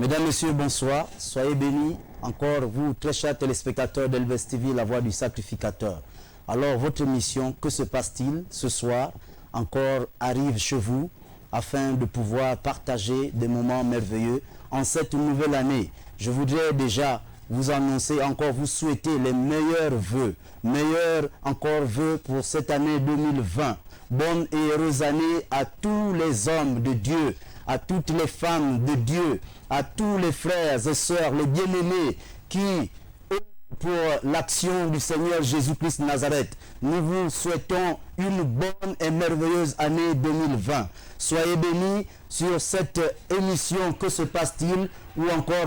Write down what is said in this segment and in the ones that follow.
Mesdames, Messieurs, bonsoir. Soyez bénis. Encore vous, très chers téléspectateurs d'Elves TV, la voix du sacrificateur. Alors, votre émission, que se passe-t-il ce soir? Encore arrive chez vous afin de pouvoir partager des moments merveilleux en cette nouvelle année. Je voudrais déjà vous annoncer, encore vous souhaiter les meilleurs vœux. Meilleurs encore vœux pour cette année 2020. Bonne et heureuse année à tous les hommes de Dieu, à toutes les femmes de Dieu, à tous les frères et sœurs, les bien-aimés qui, pour l'action du Seigneur Jésus-Christ de Nazareth, nous vous souhaitons une bonne et merveilleuse année 2020. Soyez bénis sur cette émission Que se passe-t-il, ou encore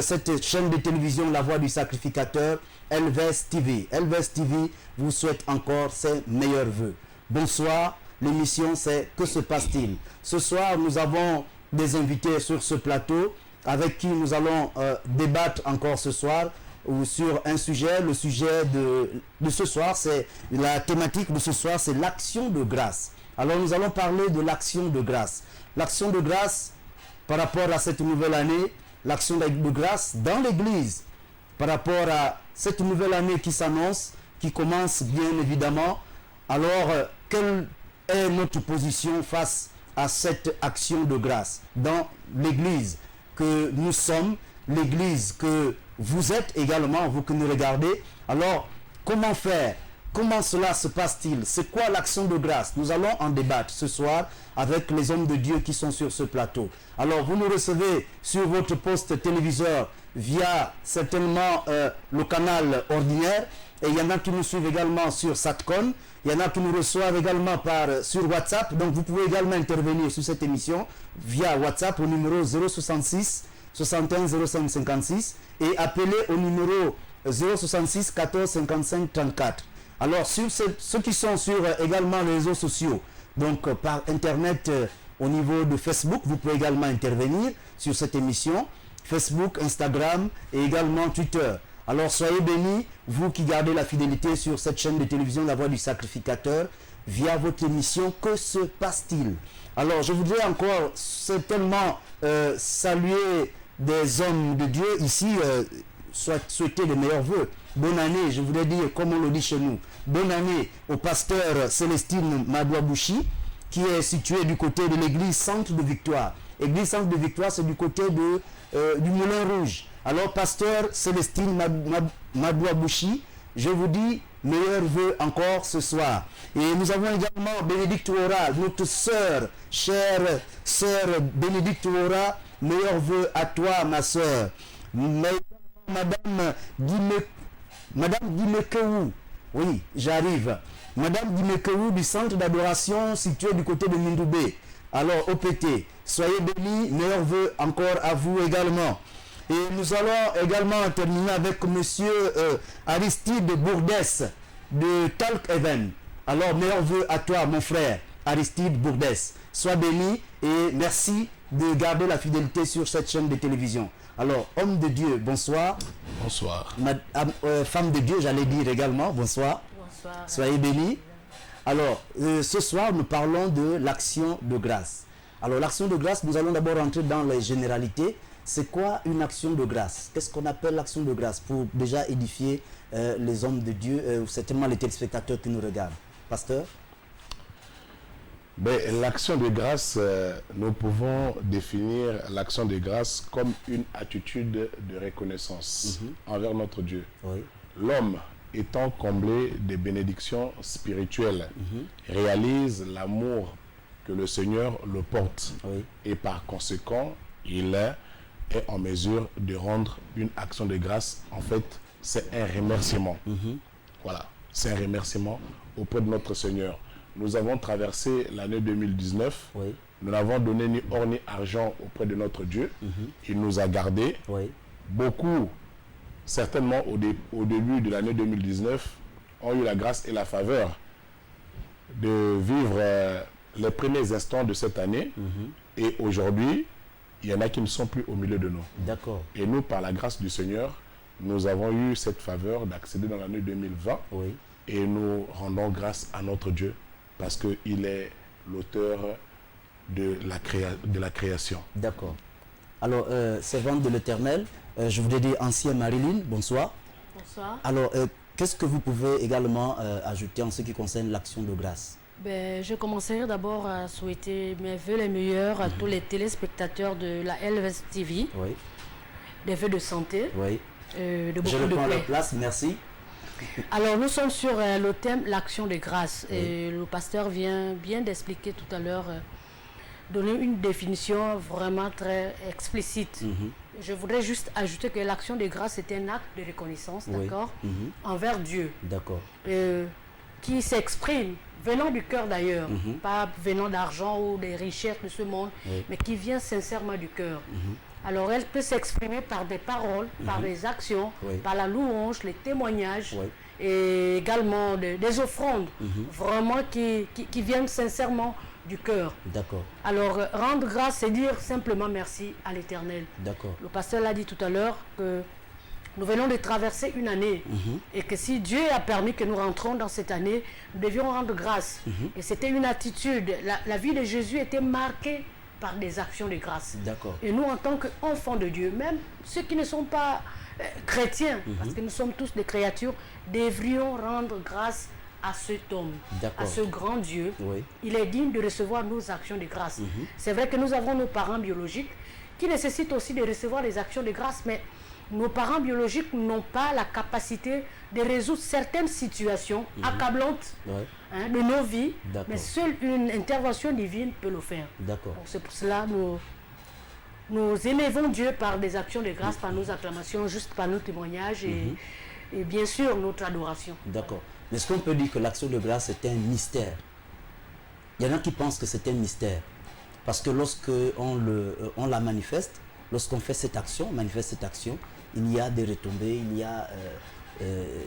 cette chaîne de télévision La Voix du Sacrificateur, Elves TV. Elves TV vous souhaite encore ses meilleurs vœux. Bonsoir, l'émission c'est Que se passe-t-il? Ce soir, nous avons des invités sur ce plateau avec qui nous allons débattre encore ce soir ou sur un sujet. Le sujet de ce soir, c'est la thématique de ce soir, c'est l'action de grâce. Alors nous allons parler de l'action de grâce. L'action de grâce par rapport à cette nouvelle année, l'action de grâce dans l'Église par rapport à cette nouvelle année qui s'annonce, qui commence bien évidemment. Alors, quelle est notre position face à cette action de grâce dans l'Église que nous sommes, l'Église que vous êtes également, vous que nous regardez? Alors, comment faire? Comment cela se passe-t-il? C'est quoi l'action de grâce? Nous allons en débattre ce soir avec les hommes de Dieu qui sont sur ce plateau. Alors, vous nous recevez sur votre poste téléviseur via certainement le canal ordinaire. Et il y en a qui nous suivent également sur Satcom. Il y en a qui nous reçoivent également sur WhatsApp. Donc, vous pouvez également intervenir sur cette émission via WhatsApp au numéro 066 61 05 56 et appeler au numéro 066 14 55 34. Alors, sur ceux qui sont sur également les réseaux sociaux, donc par Internet au niveau de Facebook, vous pouvez également intervenir sur cette émission. Facebook, Instagram et également Twitter. Alors, soyez bénis, vous qui gardez la fidélité sur cette chaîne de télévision La Voix du Sacrificateur, via votre émission Que se passe-t-il? Alors, je voudrais encore certainement saluer des hommes de Dieu ici, souhaiter les meilleurs vœux. Bonne année, je voudrais dire, comme on le dit chez nous, bonne année au pasteur Célestine Madouabouchi, qui est situé du côté de l'église Centre de Victoire. Église Centre de Victoire, c'est du côté du Moulin Rouge. Alors, pasteur Célestine Madouabouchi, je vous dis meilleurs vœux encore ce soir. Et nous avons également Bénédicte Ouora, notre sœur, chère sœur Bénédicte Ouora, meilleurs vœux à toi, ma sœur. Madame Guimekeou, oui, j'arrive. Madame Guimekeou du centre d'adoration situé du côté de Mindoubé. Alors, OPT, soyez bénis, meilleurs vœux encore à vous également. Et nous allons également terminer avec monsieur Aristide Bourdès de Talk Even. Alors, meilleurs vœux à toi, mon frère, Aristide Bourdès. Sois béni et merci de garder la fidélité sur cette chaîne de télévision. Alors, homme de Dieu, bonsoir. Bonsoir. Femme de Dieu, j'allais dire également, bonsoir. Bonsoir. Soyez bénis. Alors, ce soir, nous parlons de l'action de grâce. Alors, l'action de grâce, nous allons d'abord rentrer dans les généralités. C'est quoi une action de grâce? Qu'est-ce qu'on appelle l'action de grâce pour déjà édifier les hommes de Dieu, ou certainement les téléspectateurs qui nous regardent? Pasteur? L'action de grâce, nous pouvons définir l'action de grâce comme une attitude de reconnaissance envers notre Dieu. Oui. L'homme étant comblé de bénédictions spirituelles, réalise l'amour que le Seigneur le porte. Oui. Et par conséquent, il est en mesure de rendre une action de grâce. En fait, c'est un remerciement. Voilà, c'est un remerciement auprès de notre Seigneur. Nous avons traversé l'année 2019. Oui. Nous n'avons donné ni or ni argent auprès de notre Dieu. Il nous a gardés. Oui. Beaucoup, certainement au début de l'année 2019, ont eu la grâce et la faveur de vivre les premiers instants de cette année. Et aujourd'hui, il y en a qui ne sont plus au milieu de nous. D'accord. Et nous, par la grâce du Seigneur, nous avons eu cette faveur d'accéder dans l'année 2020. Oui. Et nous rendons grâce à notre Dieu parce qu'il est l'auteur de la création. D'accord. Alors, servante de l'Éternel, je voudrais dire ancien Marilyn, bonsoir. Bonsoir. Alors, qu'est-ce que vous pouvez également ajouter en ce qui concerne l'action de grâce? Ben, je commencerai d'abord à souhaiter mes vœux les meilleurs à tous les téléspectateurs de la LVS TV. Oui. Des vœux de santé, Oui. de beaucoup Je de reprends la paix. place, merci. Alors, nous sommes sur le thème l'action de grâce. Et le pasteur vient bien d'expliquer tout à l'heure, donner une définition vraiment très explicite. Je voudrais juste ajouter que l'action de grâce est un acte de reconnaissance, Oui. d'accord, envers Dieu, D'accord. qui s'exprime venant du cœur d'ailleurs, pas venant d'argent ou des richesses de ce monde, Oui. mais qui vient sincèrement du cœur. Alors elle peut s'exprimer par des paroles, par des actions, Oui. par la louange, les témoignages, Oui. et également des offrandes, vraiment qui viennent sincèrement du cœur. D'accord. Alors rendre grâce, c'est dire simplement merci à l'Éternel. D'accord. Le pasteur l'a dit tout à l'heure que nous venons de traverser une année et que si Dieu a permis que nous rentrons dans cette année, nous devions rendre grâce. Et c'était une attitude. La vie de Jésus était marquée par des actions de grâce. D'accord. Et nous, en tant qu'enfants de Dieu, même ceux qui ne sont pas chrétiens, parce que nous sommes tous des créatures, devrions rendre grâce à cet homme, D'accord. à ce grand Dieu. Oui. Il est digne de recevoir nos actions de grâce. C'est vrai que nous avons nos parents biologiques qui nécessitent aussi de recevoir les actions de grâce, mais nos parents biologiques n'ont pas la capacité de résoudre certaines situations accablantes Ouais. de nos vies, D'accord. mais seule une intervention divine peut le faire. D'accord. Donc, c'est pour cela que nous élevons Dieu par des actions de grâce, par nos acclamations, juste par nos témoignages et bien sûr notre adoration. D'accord. Mais est-ce qu'on peut dire que l'action de grâce est un mystère? Il y en a qui pensent que c'est un mystère. Parce que lorsque on la manifeste, lorsqu'on fait cette action, on manifeste cette action, il y a des retombées, il y a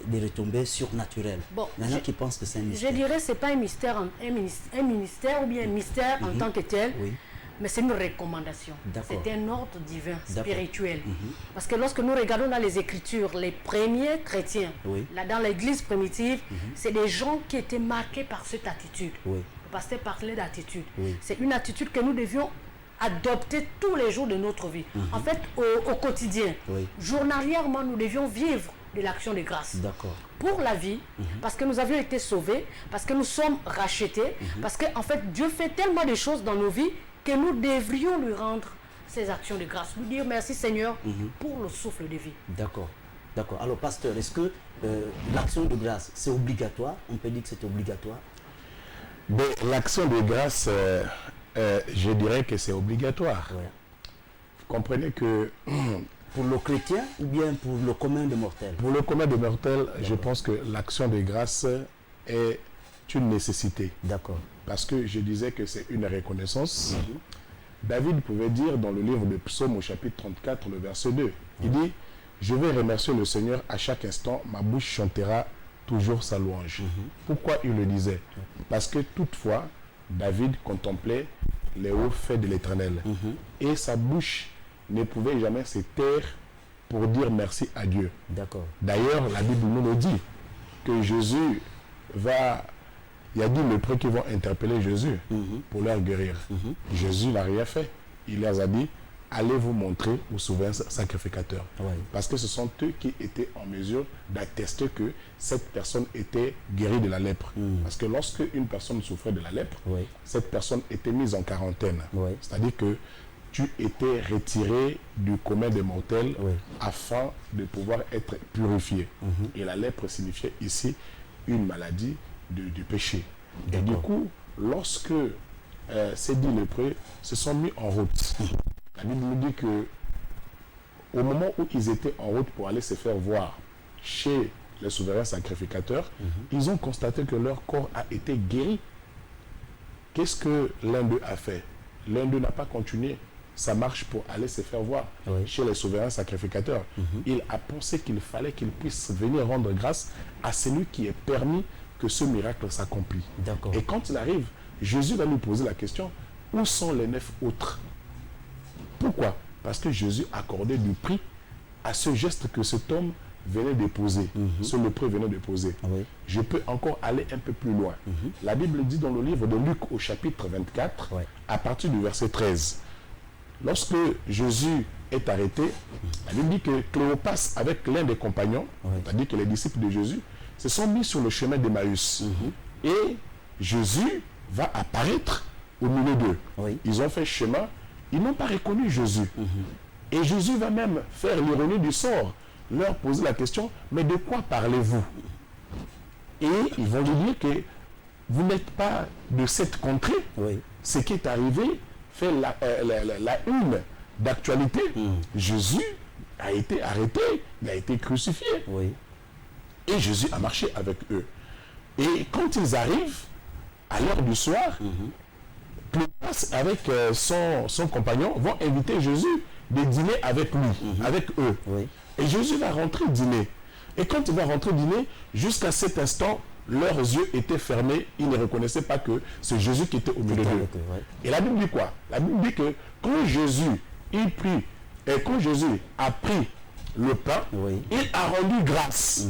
des retombées surnaturelles. Bon, il y en a qui pensent que c'est un Je mystère. dirais que ce n'est pas un mystère, un ministère ou bien un mystère en tant que tel, Oui. mais c'est une recommandation. D'accord. C'est un ordre divin, D'accord. spirituel. Parce que lorsque nous regardons dans les Écritures, les premiers chrétiens, Oui. là, dans l'Église primitive, c'est des gens qui étaient marqués par cette attitude. Oui. Le pasteur parlait d'attitude. Oui. C'est une attitude que nous devions adopter tous les jours de notre vie. En fait, au quotidien, Oui. journalièrement, nous devions vivre de l'action de grâce. D'accord. Pour la vie, parce que nous avions été sauvés, parce que nous sommes rachetés, parce que en fait, Dieu fait tellement de choses dans nos vies que nous devrions lui rendre ces actions de grâce. Lui dire merci Seigneur pour le souffle de vie. D'accord. D'accord. Alors, pasteur, est-ce que l'action de grâce, c'est obligatoire? On peut dire que c'est obligatoire? Mais l'action de grâce, je dirais que c'est obligatoire. Ouais. Vous comprenez que Pour le chrétien ou bien pour le commun des mortels? pour le commun des mortels, je pense que l'action de grâce est une nécessité. D'accord. Parce que je disais que c'est une reconnaissance. David pouvait dire dans le livre de Psaume au chapitre 34, le verset 2, il dit « Je vais remercier le Seigneur à chaque instant, ma bouche chantera toujours sa louange. Pourquoi il le disait? Parce que toutefois, David contemplait les hauts faits de l'Éternel. Et sa bouche ne pouvait jamais se taire pour dire merci à Dieu. D'accord. D'ailleurs, la Bible nous le dit, que Jésus va... Il y a dit lépreux qui vont interpeller Jésus pour leur guérir. Jésus n'a rien fait. Il leur a dit, allez vous montrer au souverain sacrificateur. Ouais. Parce que ce sont eux qui étaient en mesure d'attester que cette personne était guérie de la lèpre. Parce que lorsque une personne souffrait de la lèpre, Oui. cette personne était mise en quarantaine. Oui. C'est-à-dire que tu étais retiré du commun des mortels Oui. afin de pouvoir être purifié. Et la lèpre signifiait ici une maladie du péché. Et du coup, lorsque ces 10 lépreux se sont mis en route, la Bible nous dit que au moment où ils étaient en route pour aller se faire voir chez les souverains sacrificateurs, ils ont constaté que leur corps a été guéri. Qu'est-ce que l'un d'eux a fait? L'un d'eux n'a pas continué sa marche pour aller se faire voir chez les souverains sacrificateurs. Il a pensé qu'il fallait qu'il puisse venir rendre grâce à celui qui est permis que ce miracle s'accomplisse. D'accord. Et quand il arrive, Jésus va lui poser la question, où sont les 9 autres? Pourquoi? Parce que Jésus accordait du prix à ce geste que cet homme venait de poser, ce lépreux venait de poser. Oui. Je peux encore aller un peu plus loin. La Bible dit dans le livre de Luc au chapitre 24, Ouais. à partir du verset 13, lorsque Jésus est arrêté, la Bible dit que Cléopas, avec l'un des compagnons, c'est-à-dire que les disciples de Jésus, se sont mis sur le chemin d'Emmaüs. Et Jésus va apparaître au milieu d'eux. Ils ont fait chemin, ils n'ont pas reconnu Jésus. Et Jésus va même faire l'ironie du sort, leur poser la question, mais de quoi parlez-vous? Et ils vont lui dire que vous n'êtes pas de cette contrée. Ce qui est arrivé fait la une d'actualité. Jésus a été arrêté, il a été crucifié. Et Jésus a marché avec eux. Et quand ils arrivent, à l'heure du soir, Cléopas avec son compagnon vont inviter Jésus de dîner avec lui, avec eux. Et Jésus va rentrer dîner. Et quand il va rentrer dîner, jusqu'à cet instant, leurs yeux étaient fermés, ils ne reconnaissaient pas que c'est Jésus qui était au milieu d'eux. Et la Bible dit quoi? La Bible dit que quand Jésus a pris le pain, il a rendu grâce.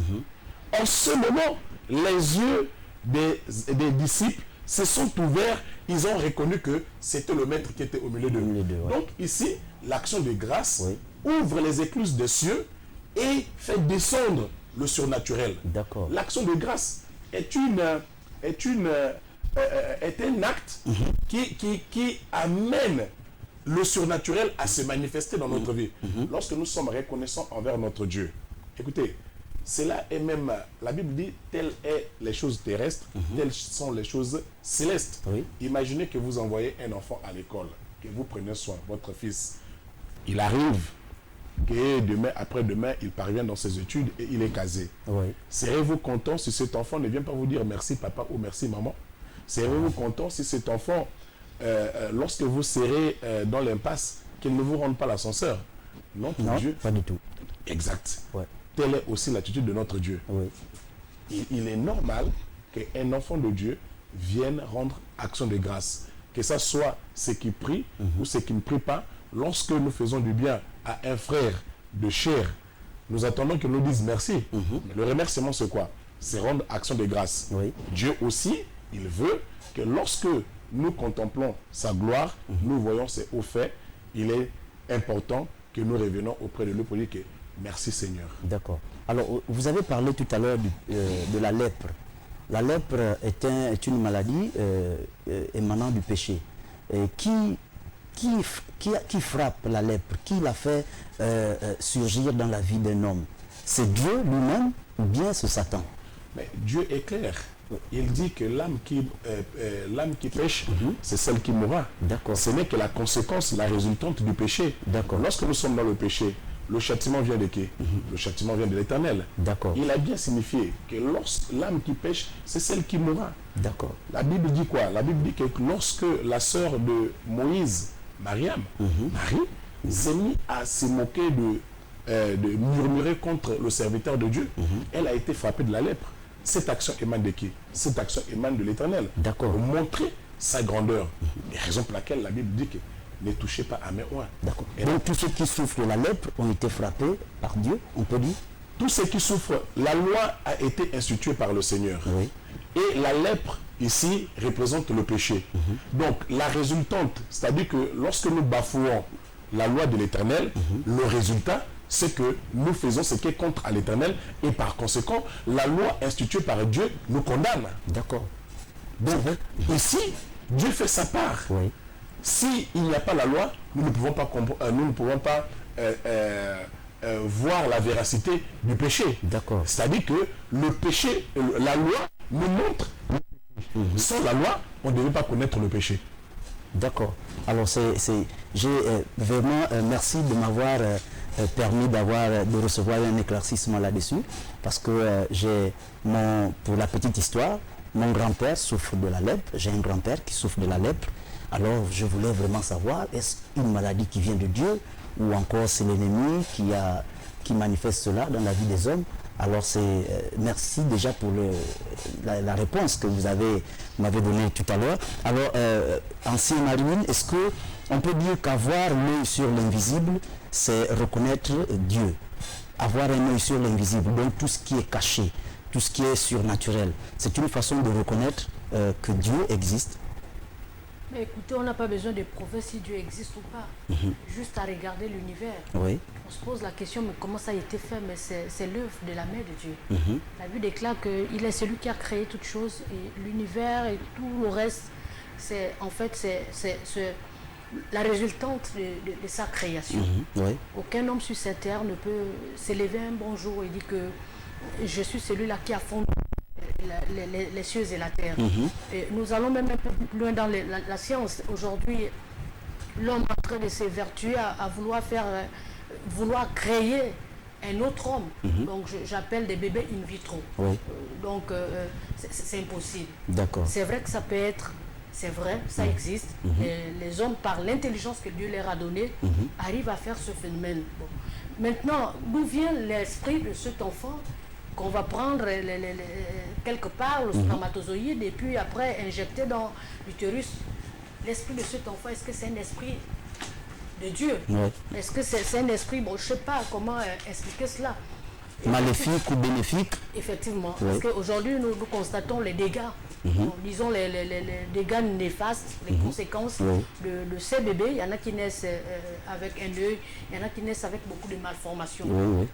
En ce moment, les yeux des disciples se sont ouverts, ils ont reconnu que c'était le maître qui était au milieu d'eux. Donc ici, l'action de grâce ouvre les écluses des cieux et fait descendre le surnaturel. L'action de grâce est un acte qui amène le surnaturel à se manifester dans notre vie. Lorsque nous sommes reconnaissants envers notre Dieu. Écoutez, cela est même, la Bible dit, telles sont les choses terrestres, telles sont les choses célestes. Imaginez que vous envoyez un enfant à l'école, que vous prenez soin, votre fils. Il arrive que demain, après-demain, il parvient dans ses études et il est casé. Serez-vous content si cet enfant ne vient pas vous dire merci papa ou merci maman? Serez-vous content si cet enfant, lorsque vous serez dans l'impasse, qu'il ne vous rende pas l'ascenseur? Non, pour Dieu. Pas du tout. Exact. Telle est aussi l'attitude de notre Dieu. Il est normal qu'un enfant de Dieu vienne rendre action de grâce. Que ce soit ceux qui prient ou ceux qui ne prient pas. Lorsque nous faisons du bien à un frère de chair, nous attendons qu'il nous dise merci. Mais le remerciement, c'est quoi? C'est rendre action de grâce. Dieu aussi, il veut que lorsque nous contemplons sa gloire, nous voyons ses hauts faits, il est important que nous revenons auprès de lui pour dire que merci Seigneur. D'accord. Alors, vous avez parlé tout à l'heure de la lèpre. La lèpre est une maladie émanant du péché. Et qui frappe la lèpre? Qui la fait surgir dans la vie d'un homme? C'est Dieu lui-même ou bien c'est Satan? Mais Dieu est clair. Il dit que l'âme qui pêche, c'est celle qui mourra. Ce n'est que la conséquence, la résultante du péché. Lorsque nous sommes dans le péché, le châtiment vient de qui? Le châtiment vient de l'Éternel. Il a bien signifié que lorsque l'âme qui pêche, c'est celle qui mourra. La Bible dit quoi? La Bible dit que lorsque la sœur de Moïse, Mariam, Marie, s'est mise à se moquer de murmurer contre le serviteur de Dieu, elle a été frappée de la lèpre. Cette action émane de qui? Cette action émane de l'Éternel. Pour montrer sa grandeur. Et raison pour laquelle la Bible dit que ne touchez pas à mes oins. Donc tous ceux qui souffrent de la lèpre ont été frappés par Dieu, on peut dire? Tous ceux qui souffrent, la loi a été instituée par le Seigneur. Et la lèpre, ici, représente le péché. Donc la résultante, c'est-à-dire que lorsque nous bafouons la loi de l'Éternel, le résultat, c'est que nous faisons ce qui est contre à l'Éternel et par conséquent, la loi instituée par Dieu nous condamne. Donc ici, Dieu fait sa part. S'il n'y a pas la loi, nous ne pouvons pas voir la véracité du péché. C'est-à-dire que le péché, la loi nous montre. Sans la loi, on ne devait pas connaître le péché. Alors j'ai vraiment merci de m'avoir permis de recevoir un éclaircissement là-dessus, parce que pour la petite histoire, mon grand-père souffre de la lèpre, j'ai un grand-père qui souffre de la lèpre. Alors je voulais vraiment savoir, est-ce une maladie qui vient de Dieu ou encore c'est l'ennemi qui manifeste cela dans la vie des hommes? Alors merci déjà pour la réponse que vous m'avez donnée tout à l'heure. Alors, ancien Marine, est-ce qu'on peut dire qu'avoir l'œil sur l'invisible, c'est reconnaître Dieu? Avoir un œil sur l'invisible, donc tout ce qui est caché, tout ce qui est surnaturel, c'est une façon de reconnaître que Dieu existe? Mais écoutez, on n'a pas besoin de prouver si Dieu existe ou pas. Juste à regarder l'univers. Oui. On se pose la question, mais comment ça a été fait? Mais c'est l'œuvre de la main de Dieu. La Bible déclare qu'il est celui qui a créé toutes choses et l'univers et tout le reste, c'est la résultante de sa création. Oui. Aucun homme sur cette terre ne peut s'élever un bon jour et dire que je suis celui-là qui a fondé les cieux et la terre. Et nous allons même un peu plus loin dans la science. Aujourd'hui, l'homme est en train de s'évertuer à vouloir créer un autre homme. Donc j'appelle des bébés in vitro. Oui. Donc c'est impossible. D'accord. C'est vrai que ça peut être, c'est vrai, ça existe. Et les hommes, par l'intelligence que Dieu leur a donnée, arrivent à faire ce phénomène. Bon. Maintenant, d'où vient l'esprit de cet enfant qu'on va prendre quelque part, le spermatozoïde, et puis après injecter dans l'utérus? L'esprit de cet enfant, est-ce que c'est un esprit de Dieu? Est-ce que c'est un esprit, bon, je ne sais pas comment expliquer cela. Maléfique ou bénéfique? Effectivement, parce qu'aujourd'hui, nous constatons les dégâts, disons les dégâts néfastes, les conséquences de ces bébés. Il y en a qui naissent avec un œil, il y en a qui naissent avec beaucoup de malformations.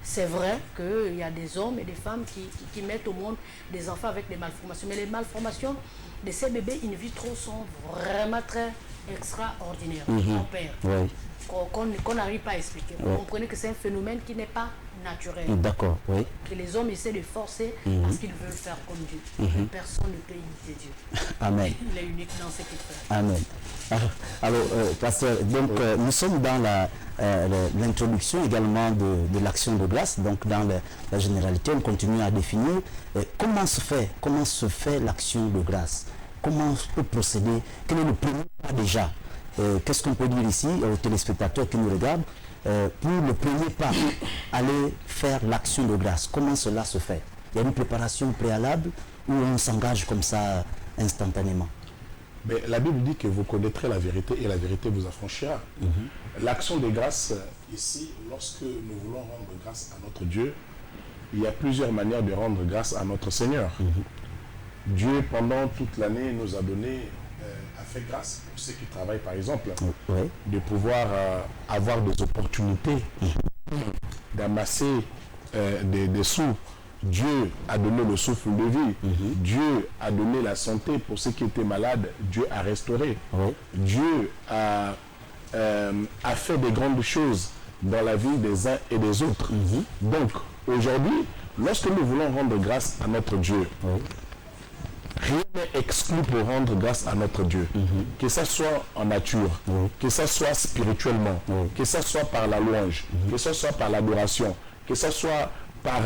C'est vrai qu'il y a des hommes et des femmes qui mettent au monde des enfants avec des malformations, mais les malformations de ces bébés in vitro sont vraiment très extraordinaires, mon père, qu'on n'arrive pas à expliquer. Vous comprenez que c'est un phénomène qui n'est pas naturel. D'accord, oui. Que les hommes essaient de forcer parce qu'ils veulent faire comme Dieu. Personne ne peut imiter Dieu. Amen. Il est unique dans ce qu'il fait. Amen. Alors, pasteur, donc nous sommes dans l'introduction également de l'action de grâce, donc dans la généralité, on continue à définir comment se fait l'action de grâce, comment on peut procéder, quel est le premier pas déjà, qu'est-ce qu'on peut dire ici aux téléspectateurs qui nous regardent, pour le premier pas, aller faire l'action de grâce, comment cela se fait? Il y a une préparation préalable ou on s'engage comme ça instantanément? Mais la Bible dit que vous connaîtrez la vérité et la vérité vous affranchira. L'action de grâce, ici, lorsque nous voulons rendre grâce à notre Dieu, il y a plusieurs manières de rendre grâce à notre Seigneur. Dieu, pendant toute l'année, nous a donné, a fait grâce pour ceux qui travaillent, par exemple, de pouvoir avoir des opportunités d'amasser des sous. Dieu a donné le souffle de vie. Dieu a donné la santé pour ceux qui étaient malades. Dieu a restauré. Dieu a fait des grandes choses dans la vie des uns et des autres. Donc, aujourd'hui, lorsque nous voulons rendre grâce à notre Dieu, rien n'est exclu pour rendre grâce à notre Dieu. Que ça soit en nature, que ça soit spirituellement, que ça soit par la louange, que ça soit par l'adoration, que ça soit par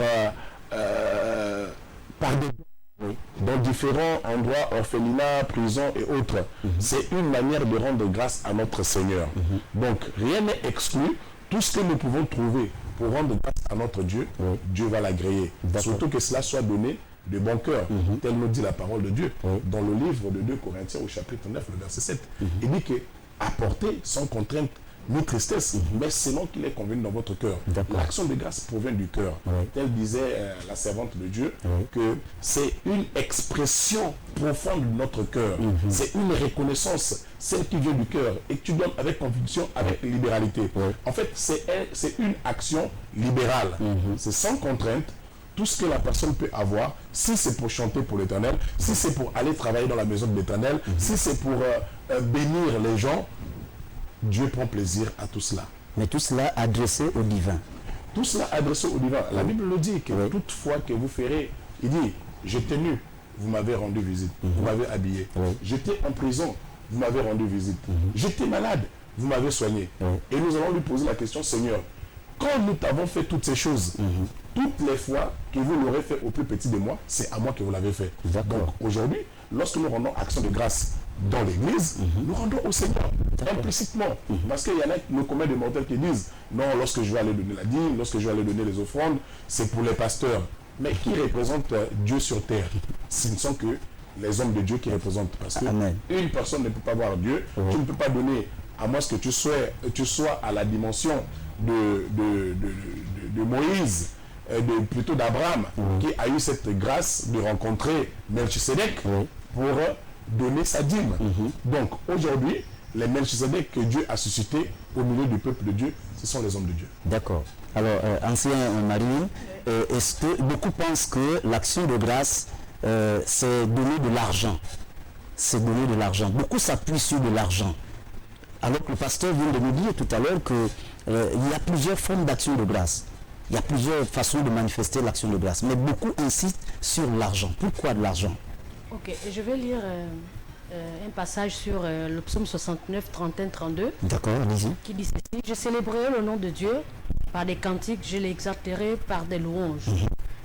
dans différents endroits, orphelinats, prisons et autres. C'est une manière de rendre grâce à notre Seigneur. Donc, rien n'est exclu. Tout ce que nous pouvons trouver pour rendre grâce à notre Dieu, Dieu va l'agréer. Surtout que cela soit donné de bon cœur, tel nous dit la parole de Dieu. Dans le livre de 2 Corinthiens au chapitre 9, le verset 7, il dit que apportez sans contrainte ni tristesse, mais selon qu'il est convenu dans votre cœur. L'action de grâce provient du cœur. Tel disait la servante de Dieu, que c'est une expression profonde de notre cœur. C'est une reconnaissance, celle qui vient du cœur, et que tu donnes avec conviction, avec libéralité. En fait, c'est une action libérale. C'est sans contrainte. Tout ce que la personne peut avoir, si c'est pour chanter pour l'Éternel, si c'est pour aller travailler dans la maison de l'Éternel, si c'est pour bénir les gens, Dieu prend plaisir à tout cela. Mais tout cela adressé au divin. Tout cela adressé au divin. La Bible le dit, que toutefois que vous ferez, il dit, j'étais nu, vous m'avez rendu visite, vous m'avez habillé. J'étais en prison, vous m'avez rendu visite. J'étais malade, vous m'avez soigné. Et nous allons lui poser la question, Seigneur, quand nous t'avons fait toutes ces choses, toutes les fois que vous l'aurez fait au plus petit de moi, c'est à moi que vous l'avez fait. Donc aujourd'hui, lorsque nous rendons action de grâce dans l'église, nous rendons au Seigneur, implicitement. Parce qu'il y en a nos communs de mortels qui disent, non, lorsque je vais aller donner la dîme, lorsque je vais aller donner les offrandes, c'est pour les pasteurs. Mais qui représente Dieu sur terre? Ce ne sont que les hommes de Dieu qui représentent. Parce qu'une personne ne peut pas voir Dieu, tu ne peux pas donner, à moins que tu sois à la dimension de Moïse, plutôt d'Abraham, qui a eu cette grâce de rencontrer Melchisedec pour donner sa dîme. Donc aujourd'hui, les Melchisedec que Dieu a suscités au milieu du peuple de Dieu, ce sont les hommes de Dieu. D'accord. Alors, ancien Marine, est-ce que beaucoup pensent que l'action de grâce, c'est donner de l'argent? C'est donner de l'argent. Beaucoup s'appuient sur de l'argent. Alors que le pasteur vient de nous dire tout à l'heure qu'il y a plusieurs formes d'action de grâce. Il y a plusieurs façons de manifester l'action de grâce. Mais beaucoup insistent sur l'argent. Pourquoi de l'argent? Ok, je vais lire un passage sur le psaume 69, 31, 32. D'accord, allez-y. Qui dit ceci: je célébrerai le nom de Dieu par des cantiques, je l'exalterai par des louanges.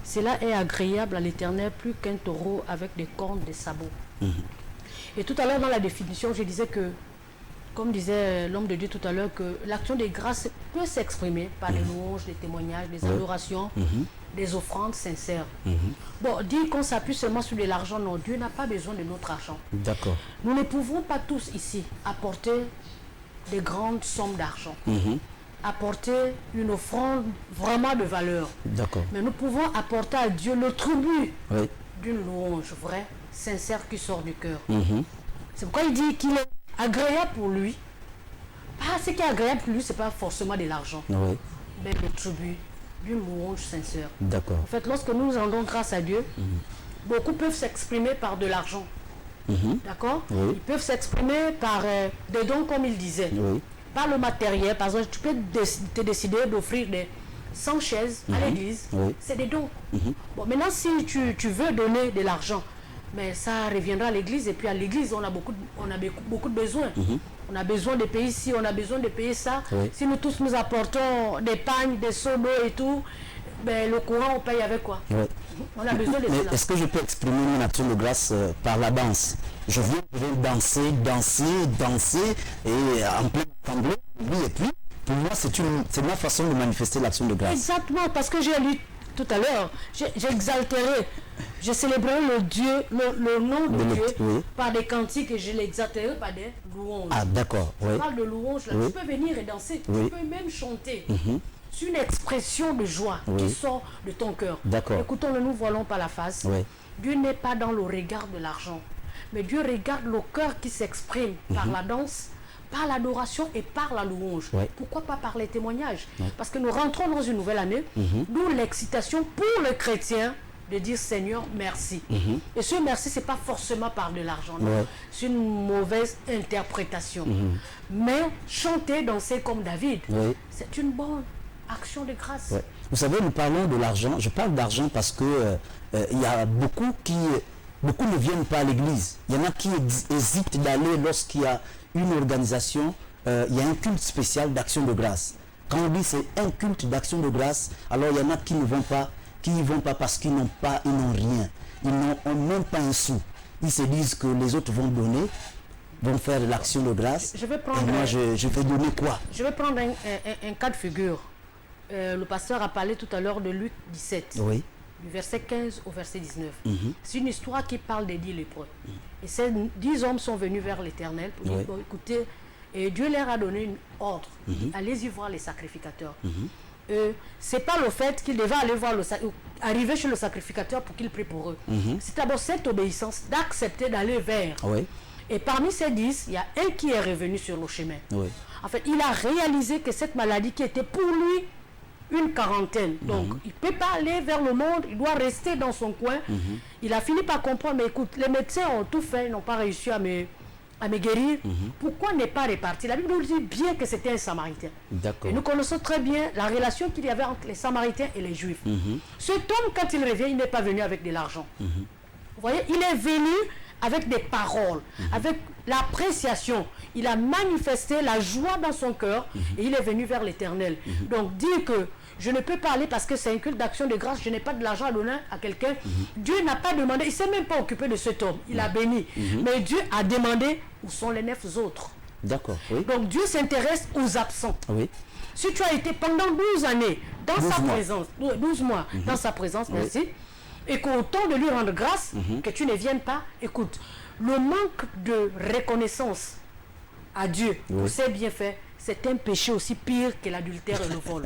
Cela est agréable à l'Éternel plus qu'un taureau avec des cornes, des sabots. Et tout à l'heure dans la définition, je disais que, comme disait l'homme de Dieu tout à l'heure, que l'action des grâces peut s'exprimer par des louanges, des témoignages, des adorations, des offrandes sincères. Bon, dire qu'on s'appuie seulement sur de l'argent, non, Dieu n'a pas besoin de notre argent. D'accord. Nous ne pouvons pas tous ici apporter des grandes sommes d'argent, apporter une offrande vraiment de valeur. D'accord. Mais nous pouvons apporter à Dieu le tribut Oui. d'une louange vraie, sincère, qui sort du cœur. C'est pourquoi il dit qu'il est agréable pour lui. Ce qui est agréable pour lui, ce n'est pas forcément de l'argent, Oui. mais le tribut d'une louange sincère. D'accord. En fait, lorsque nous rendons grâce à Dieu, beaucoup peuvent s'exprimer par de l'argent. D'accord? Oui. Ils peuvent s'exprimer par des dons, comme il disait. Oui. Par le matériel. Par exemple, tu peux te décider d'offrir des 100 chaises à l'église. Oui. C'est des dons. Bon, maintenant, si tu veux donner de l'argent, mais ça reviendra à l'église. Et puis à l'église, on a beaucoup de besoins. On a besoin de payer ci, on a besoin de payer ça. Oui. Si nous tous nous apportons des pagnes, des seaux d'eau et tout, ben, le courant, on paye avec quoi? Oui. On a besoin de Mais cela. est-ce que je peux exprimer mon action de grâce par la danse? Je viens danser et en plein assemblée, et puis pour moi c'est ma façon de manifester l'action de grâce. Exactement, parce que j'ai lu tout à l'heure, j'exalterai, je célébrerai le nom de Dieu oui. par des cantiques et je l'exalterai par des louanges. Ah d'accord, oui. On parle de louanges, là. Oui. Tu peux venir et danser, Oui. tu peux même chanter. C'est une expression de joie Oui. qui sort de ton cœur. D'accord. Écoutons-le, nous voilons pas la face. Oui. Dieu n'est pas dans le regard de l'argent, mais Dieu regarde le cœur qui s'exprime par la danse, par l'adoration et par la louange. Oui. Pourquoi pas par les témoignages? Parce que nous rentrons dans une nouvelle année, d'où l'excitation pour le chrétien de dire Seigneur, merci. Et ce merci, ce n'est pas forcément par de l'argent, non. Ouais. C'est une mauvaise interprétation. Mais chanter, danser comme David, Oui. c'est une bonne action de grâce. Ouais. Vous savez, nous parlons de l'argent. Je parle d'argent parce que il y a beaucoup ne viennent pas à l'église. Il y en a qui hésitent d'aller lorsqu'il y a une organisation, il y a un culte spécial d'action de grâce. Quand on dit c'est un culte d'action de grâce, alors il y en a qui ne vont pas, parce qu'ils n'ont rien. Ils n'ont même pas un sou. Ils se disent que les autres vont donner, vont faire l'action de grâce. Je vais prendre et moi, je vais donner quoi? Je vais prendre un cas de figure. Le pasteur a parlé tout à l'heure de Luc 17, Oui. du verset 15 au verset 19. C'est une histoire qui parle des 10 lépreux. Et ces 10 hommes sont venus vers l'Éternel pour dire, bon, écoutez, et Dieu leur a donné une ordre. Allez-y voir les sacrificateurs. C'est pas le fait qu'ils devaient aller voir arriver chez le sacrificateur pour qu'il prie pour eux. C'est d'abord cette obéissance d'accepter d'aller vers. Oui. Et parmi ces 10, il y a un qui est revenu sur le chemin. Oui. En fait, il a réalisé que cette maladie qui était pour lui une quarantaine, donc il ne peut pas aller vers le monde, il doit rester dans son coin. Il a fini par comprendre, mais écoute, les médecins ont tout fait, ils n'ont pas réussi à me guérir. Pourquoi n'est pas réparti? La Bible nous dit bien que c'était un Samaritain. D'accord. Et nous connaissons très bien la relation qu'il y avait entre les Samaritains et les Juifs. Cet homme, quand il revient, il n'est pas venu avec de l'argent. Vous voyez, il est venu avec des paroles, avec l'appréciation. Il a manifesté la joie dans son cœur et il est venu vers l'Éternel. Donc dire que je ne peux pas aller parce que c'est un culte d'action de grâce, je n'ai pas de l'argent à donner à quelqu'un. Dieu n'a pas demandé, il ne s'est même pas occupé de cet homme, il a béni. Mais Dieu a demandé où sont les 9 autres. D'accord. Oui. Donc Dieu s'intéresse aux absents. Oui. Si tu as été pendant 12 années dans 12 sa mois. présence, 12 mois dans sa présence, merci, et qu'au temps de lui rendre grâce, que tu ne viennes pas, écoute, le manque de reconnaissance à Dieu pour ses bienfaits, c'est un péché aussi pire que l'adultère et le vol.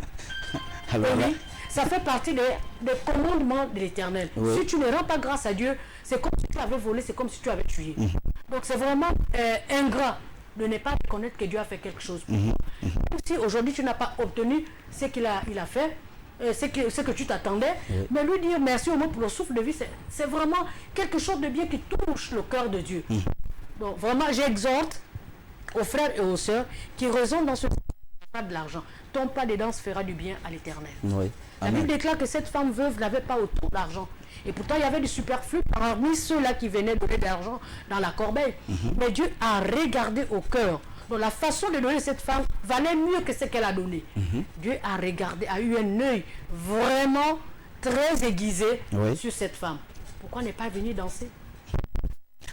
Alors là, Oui, ça fait partie des commandements de l'Éternel. Oui. Si tu ne rends pas grâce à Dieu, c'est comme si tu avais volé, c'est comme si tu avais tué. Donc c'est vraiment ingrat de ne pas reconnaître que Dieu a fait quelque chose pour toi. Même si aujourd'hui tu n'as pas obtenu ce qu'il a fait, ce que tu t'attendais, mais lui dire merci au moins pour le souffle de vie, c'est vraiment quelque chose de bien qui touche le cœur de Dieu. Donc vraiment, j'exhorte aux frères et aux sœurs qui raisonnent dans ce pas de l'argent. Ton pas des danses fera du bien à l'Éternel. Oui. La Bible déclare que cette femme veuve n'avait pas autant d'argent. Et pourtant, il y avait du superflu parmi ceux-là qui venaient donner de l'argent dans la corbeille. Mais Dieu a regardé au cœur. Donc la façon de donner cette femme valait mieux que ce qu'elle a donné. Dieu a regardé, a eu un œil vraiment très aiguisé sur cette femme. Pourquoi n'est pas venu danser?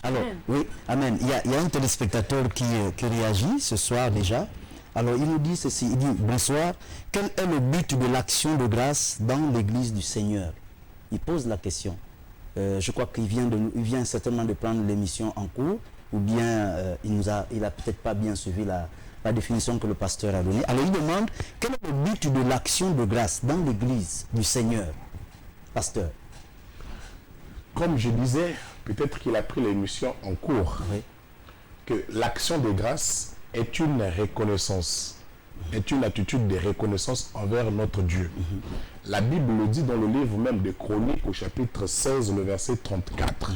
Alors, Amen. oui, Amen. Il y a un téléspectateur qui réagit ce soir déjà. Alors, il nous dit ceci, il dit, bonsoir, quel est le but de l'action de grâce dans l'église du Seigneur? Il pose la question. Je crois qu'il vient certainement de prendre l'émission en cours, ou bien il a peut-être pas bien suivi la définition que le pasteur a donnée. Alors, il demande, quel est le but de l'action de grâce dans l'église du Seigneur? Pasteur. Comme je disais, peut-être qu'il a pris l'émission en cours, que l'action de grâce est une reconnaissance, est une attitude de reconnaissance envers notre Dieu. La Bible le dit dans le livre même de Chroniques au chapitre 16, le verset 34.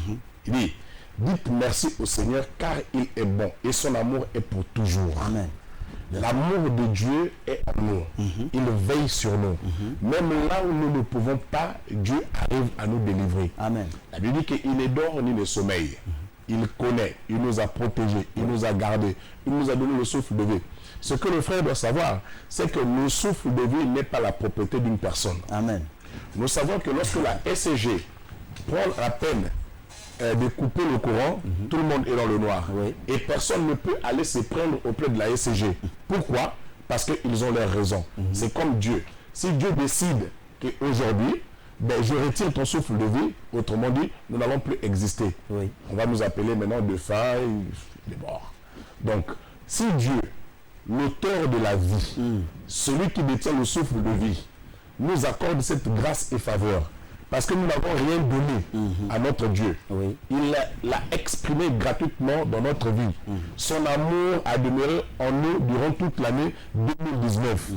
Il dit, dites merci au Seigneur car il est bon et son amour est pour toujours. Amen. L'amour de Dieu est en nous. Il veille sur nous. Même là où nous ne pouvons pas, Dieu arrive à nous délivrer. Amen. La Bible dit qu'il ne dort ni ne sommeille. Il connaît, il nous a protégés, il nous a gardés, il nous a donné le souffle de vie. Ce que le frère doit savoir, c'est que le souffle de vie n'est pas la propriété d'une personne. Amen. Nous savons que lorsque la SCG prend la peine de couper le courant, tout le monde est dans le noir. Et personne ne peut aller se prendre auprès de la SCG. Pourquoi? Parce qu'ils ont leurs raisons. C'est comme Dieu. Si Dieu décide qu'aujourd'hui, je retire ton souffle de vie, autrement dit, nous n'allons plus exister. On va nous appeler maintenant de faille, de mort. Donc, si Dieu, l'auteur de la vie, celui qui détient le souffle de vie, nous accorde cette grâce et faveur, parce que nous n'avons rien donné à notre Dieu. Il l'a exprimé gratuitement dans notre vie. Son amour a demeuré en nous durant toute l'année 2019.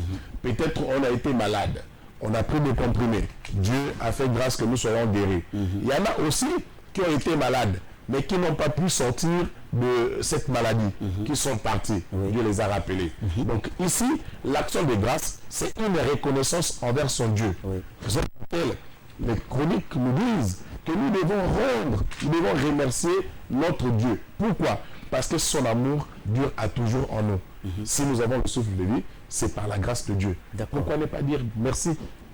Peut-être on a été malade. On a pris des comprimés. Dieu a fait grâce que nous soyons guéris. Il y en a aussi qui ont été malades, mais qui n'ont pas pu sortir de cette maladie, qui sont partis. Dieu les a rappelés. Donc ici, l'action de grâce, c'est une reconnaissance envers son Dieu. C'est pourquoi les chroniques nous disent que nous devons remercier notre Dieu. Pourquoi? Parce que son amour dure à toujours en nous. Si nous avons le souffle de vie, c'est par la grâce de Dieu. Pourquoi ne pas dire merci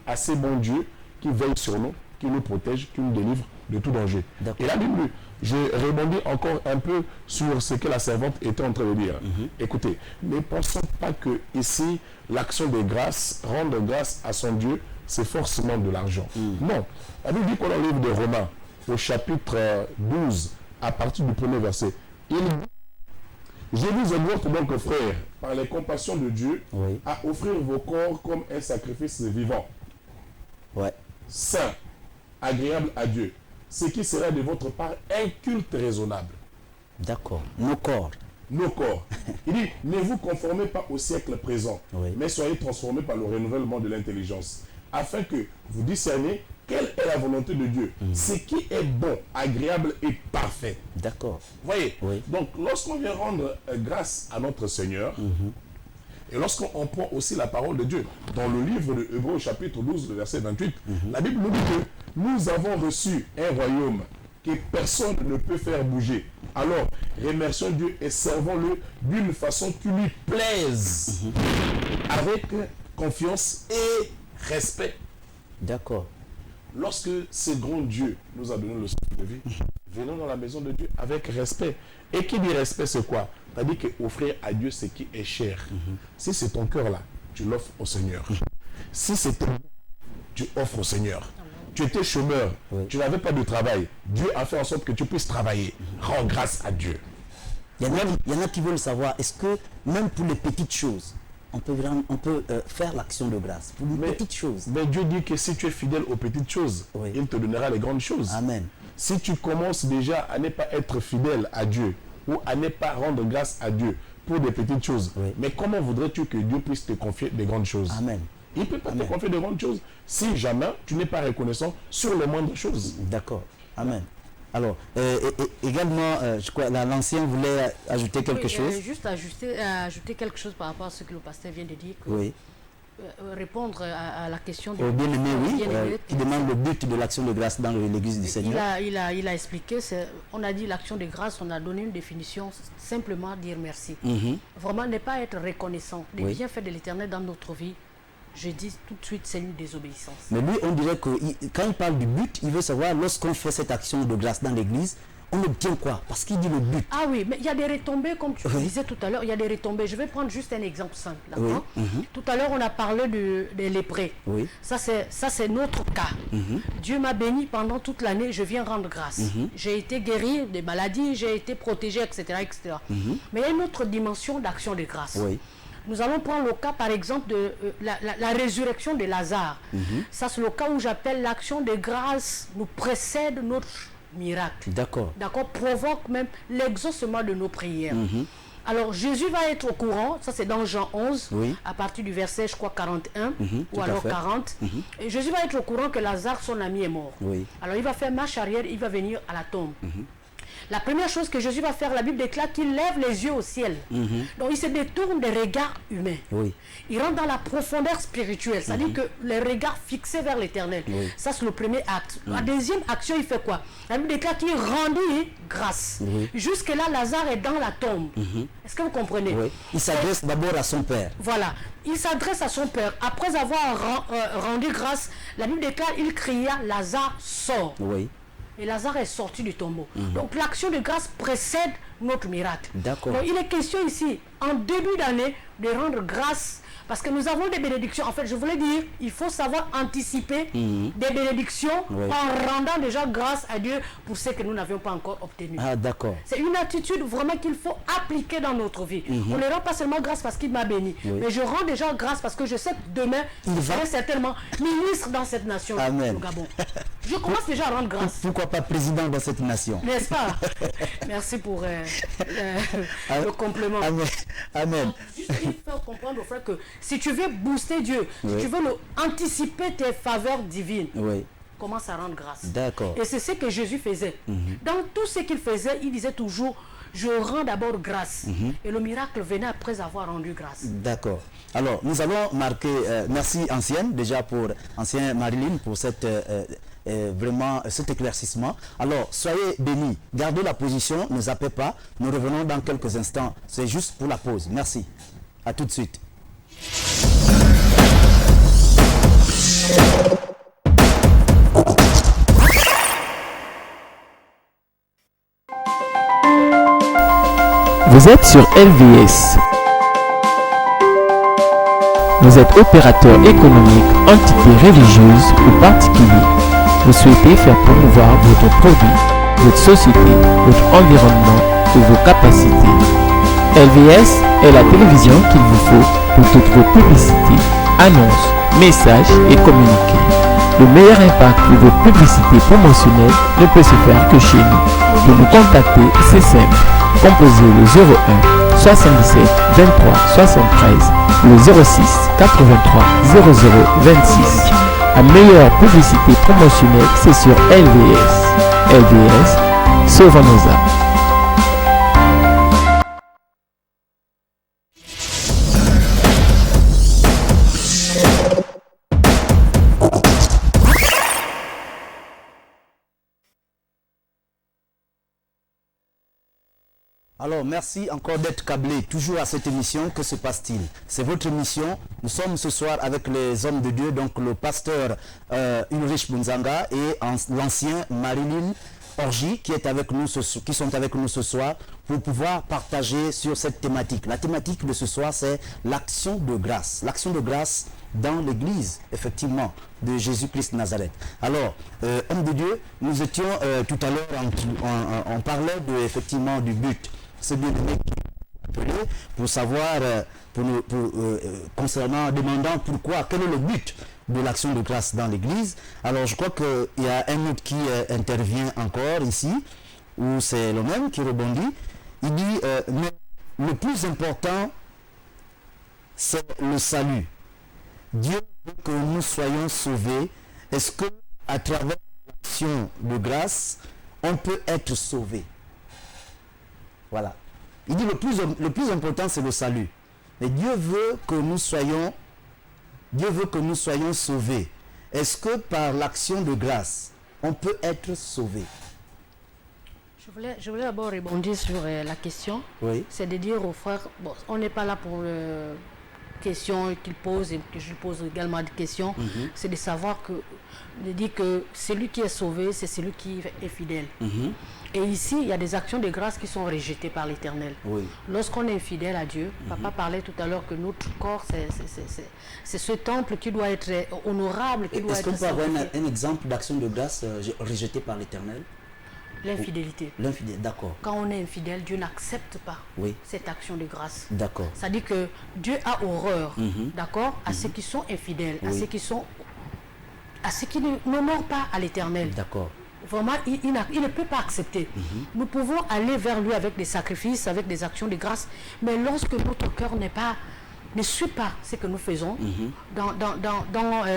à ces bons dieux qui veillent sur nous, qui nous protègent, qui nous délivrent de tout danger. Et la Bible, je rebondis encore un peu sur ce que la servante était en train de dire. Écoutez, ne pensons pas que ici, l'action de grâce, rendre grâce à son Dieu, c'est forcément de l'argent. Non. La Bible dit qu'on dans le livre de Romains, au chapitre 12, à partir du premier verset, il dit, je vous exhorte donc, frères, par les compassions de Dieu, à offrir vos corps comme un sacrifice vivant, saint, agréable à Dieu, ce qui sera de votre part un culte raisonnable. D'accord. Nos corps. Nos corps. Il dit, ne vous conformez pas au siècle présent, mais soyez transformés par le renouvellement de l'intelligence, afin que vous discerniez quelle est la volonté de Dieu, ce qui est bon, agréable et parfait. D'accord. Voyez, donc lorsqu'on vient rendre grâce à notre Seigneur, et lorsqu'on prend aussi la parole de Dieu, dans le livre de Hébreux chapitre 12, le verset 28, la Bible nous dit que nous avons reçu un royaume que personne ne peut faire bouger. Alors, remercions Dieu et servons-le d'une façon qui lui plaise, avec confiance et respect. D'accord. Lorsque ce grand Dieu nous a donné le souffle de vie, venons dans la maison de Dieu avec respect. Et qui dit respect, c'est quoi? C'est-à-dire qu'offrir à Dieu ce qui est cher. Si c'est ton cœur là, tu l'offres au Seigneur. Si c'est ton... tu offres au Seigneur. Tu étais chômeur, tu n'avais pas de travail. Dieu a fait en sorte que tu puisses travailler. Rends grâce à Dieu. Il y en a qui veulent savoir, est-ce que même pour les petites choses, on peut faire l'action de grâce pour les petites choses. Mais Dieu dit que si tu es fidèle aux petites choses, il te donnera les grandes choses. Amen. Si tu commences déjà à ne pas être fidèle à Dieu, ou à ne pas rendre grâce à Dieu pour des petites choses. Oui. Mais comment voudrais-tu que Dieu puisse te confier des grandes choses? Amen. Il ne peut pas te confier de grandes choses si jamais tu n'es pas reconnaissant sur les moindres choses. D'accord. Amen. Alors, également, je crois l'ancien voulait ajouter quelque chose. Juste ajouter quelque chose par rapport à ce que le pasteur vient de dire. Oui. Répondre à la question Au bien-aimé, oui, qui demande le but de l'action de grâce dans l'église du Seigneur. Il a expliqué, on a dit l'action de grâce, on a donné une définition, simplement dire merci. Vraiment, ne pas être reconnaissant des bienfaits de l'Éternel dans notre vie. Je dis tout de suite, c'est une désobéissance. Mais lui, on dirait que quand il parle du but, il veut savoir, lorsqu'on fait cette action de grâce dans l'église, on obtient quoi? Parce qu'il dit le but. Ah oui, mais il y a des retombées, comme tu disais tout à l'heure, il y a des retombées. Je vais prendre juste un exemple simple. Tout à l'heure, on a parlé des léprés. Oui. Ça, c'est notre cas. Dieu m'a béni pendant toute l'année, je viens rendre grâce. J'ai été guéri des maladies, j'ai été protégé, etc. etc. Mais il y a une autre dimension d'action de grâce. Oui. Nous allons prendre le cas, par exemple, de la résurrection de Lazare. Ça, c'est le cas où j'appelle l'action de grâce nous précède notre miracle. D'accord. D'accord, provoque même l'exaucement de nos prières. Alors, Jésus va être au courant, ça c'est dans Jean 11, à partir du verset, je crois, 41, ou alors 40. Et Jésus va être au courant que Lazare, son ami, est mort. Alors, il va faire marche arrière, il va venir à la tombe. La première chose que Jésus va faire, la Bible déclare qu'il lève les yeux au ciel. Donc il se détourne des regards humains. Il rentre dans la profondeur spirituelle, c'est-à-dire que les regards fixés vers l'éternel. Ça, c'est le premier acte. La deuxième action, il fait quoi? La Bible déclare qu'il rendit grâce. Jusque-là, Lazare est dans la tombe. Est-ce que vous comprenez? Il s'adresse d'abord à son père. Voilà. Il s'adresse à son père. Après avoir rendu grâce, la Bible déclare il cria, Lazare sort. Et Lazare est sorti du tombeau. Donc l'action de grâce précède notre miracle. D'accord. Donc il est question ici, en début d'année, de rendre grâce. Parce que nous avons des bénédictions. En fait, je voulais dire, il faut savoir anticiper des bénédictions en rendant déjà grâce à Dieu pour ce que nous n'avions pas encore obtenu. Ah, d'accord. C'est une attitude vraiment qu'il faut appliquer dans notre vie. On ne rend pas seulement grâce parce qu'il m'a béni, mais je rends déjà grâce parce que je sais que demain, il sera certainement ministre dans cette nation, Amen. au Gabon. Je commence déjà à rendre grâce. Pourquoi pas président dans cette nation? N'est-ce pas? Merci pour le compliment. Amen. Amen. Juste il faut comprendre au frère que si tu veux booster Dieu, si tu veux anticiper tes faveurs divines, commence à rendre grâce. D'accord. Et c'est ce que Jésus faisait. Dans tout ce qu'il faisait, il disait toujours, je rends d'abord grâce. Et le miracle venait après avoir rendu grâce. D'accord. Alors, nous allons marquer, merci ancienne, déjà pour ancienne Marilyn, pour cette, vraiment cet éclaircissement. Alors, soyez bénis, gardez la position, ne zappez pas. Nous revenons dans quelques instants. C'est juste pour la pause. Merci. À tout de suite. Vous êtes sur LVS. Vous êtes opérateur économique, entité religieuse ou particulier. Vous souhaitez faire promouvoir votre produit, votre société, votre environnement ou vos capacités. LVS est la télévision qu'il vous faut pour toutes vos publicités, annonces, messages et communiqués. Le meilleur impact de vos publicités promotionnelles ne peut se faire que chez nous. Pour nous contacter, c'est simple. Composez le 01 77 23 73, le 06 83 00 26. La meilleure publicité promotionnelle, c'est sur LVS. LVS, sauvons nos âmes. Alors, merci encore d'être câblé toujours à cette émission. Que se passe-t-il? C'est votre émission. Nous sommes ce soir avec les hommes de Dieu, donc le pasteur Ulrich Bunzanga et l'ancien Marilyn Orji qui sont avec nous ce soir pour pouvoir partager sur cette thématique. La thématique de ce soir, c'est l'action de grâce. L'action de grâce dans l'église, effectivement, de Jésus-Christ Nazareth. Alors, hommes de Dieu, nous étions tout à l'heure, on parlait effectivement du but. C'est bien pour savoir, concernant, demandant pourquoi, quel est le but de l'action de grâce dans l'église. Alors je crois qu'il y a un autre qui intervient encore ici, où c'est le même qui rebondit. Il dit mais le plus important, c'est le salut. Dieu veut que nous soyons sauvés. Est-ce que à travers l'action de grâce, on peut être sauvé? Voilà. Il dit le plus important, c'est le salut. Mais Dieu veut que nous soyons sauvés. Est-ce que par l'action de grâce, on peut être sauvé? Je voulais d'abord rebondir sur la question. Oui. C'est de dire aux frères, bon, on n'est pas là pour questions qu'ils posent et que je pose également des questions. C'est de savoir de dire que celui qui est sauvé, c'est celui qui est fidèle. Et ici, il y a des actions de grâce qui sont rejetées par l'Éternel. Oui. Lorsqu'on est fidèle à Dieu, Papa parlait tout à l'heure que notre corps, c'est ce temple qui doit être honorable. Est-ce qu'on peut avoir un exemple d'action de grâce rejetée par l'Éternel? L'infidélité. L'infidélité, d'accord. Quand on est infidèle, Dieu n'accepte pas cette action de grâce. D'accord. Ça dit que Dieu a horreur, d'accord, à ceux qui sont infidèles, à ceux qui n'honorent pas à l'Éternel. D'accord. Vraiment, il ne peut pas accepter. Nous pouvons aller vers lui avec des sacrifices, avec des actions de grâce, mais lorsque notre cœur ne suit pas ce que nous faisons, dans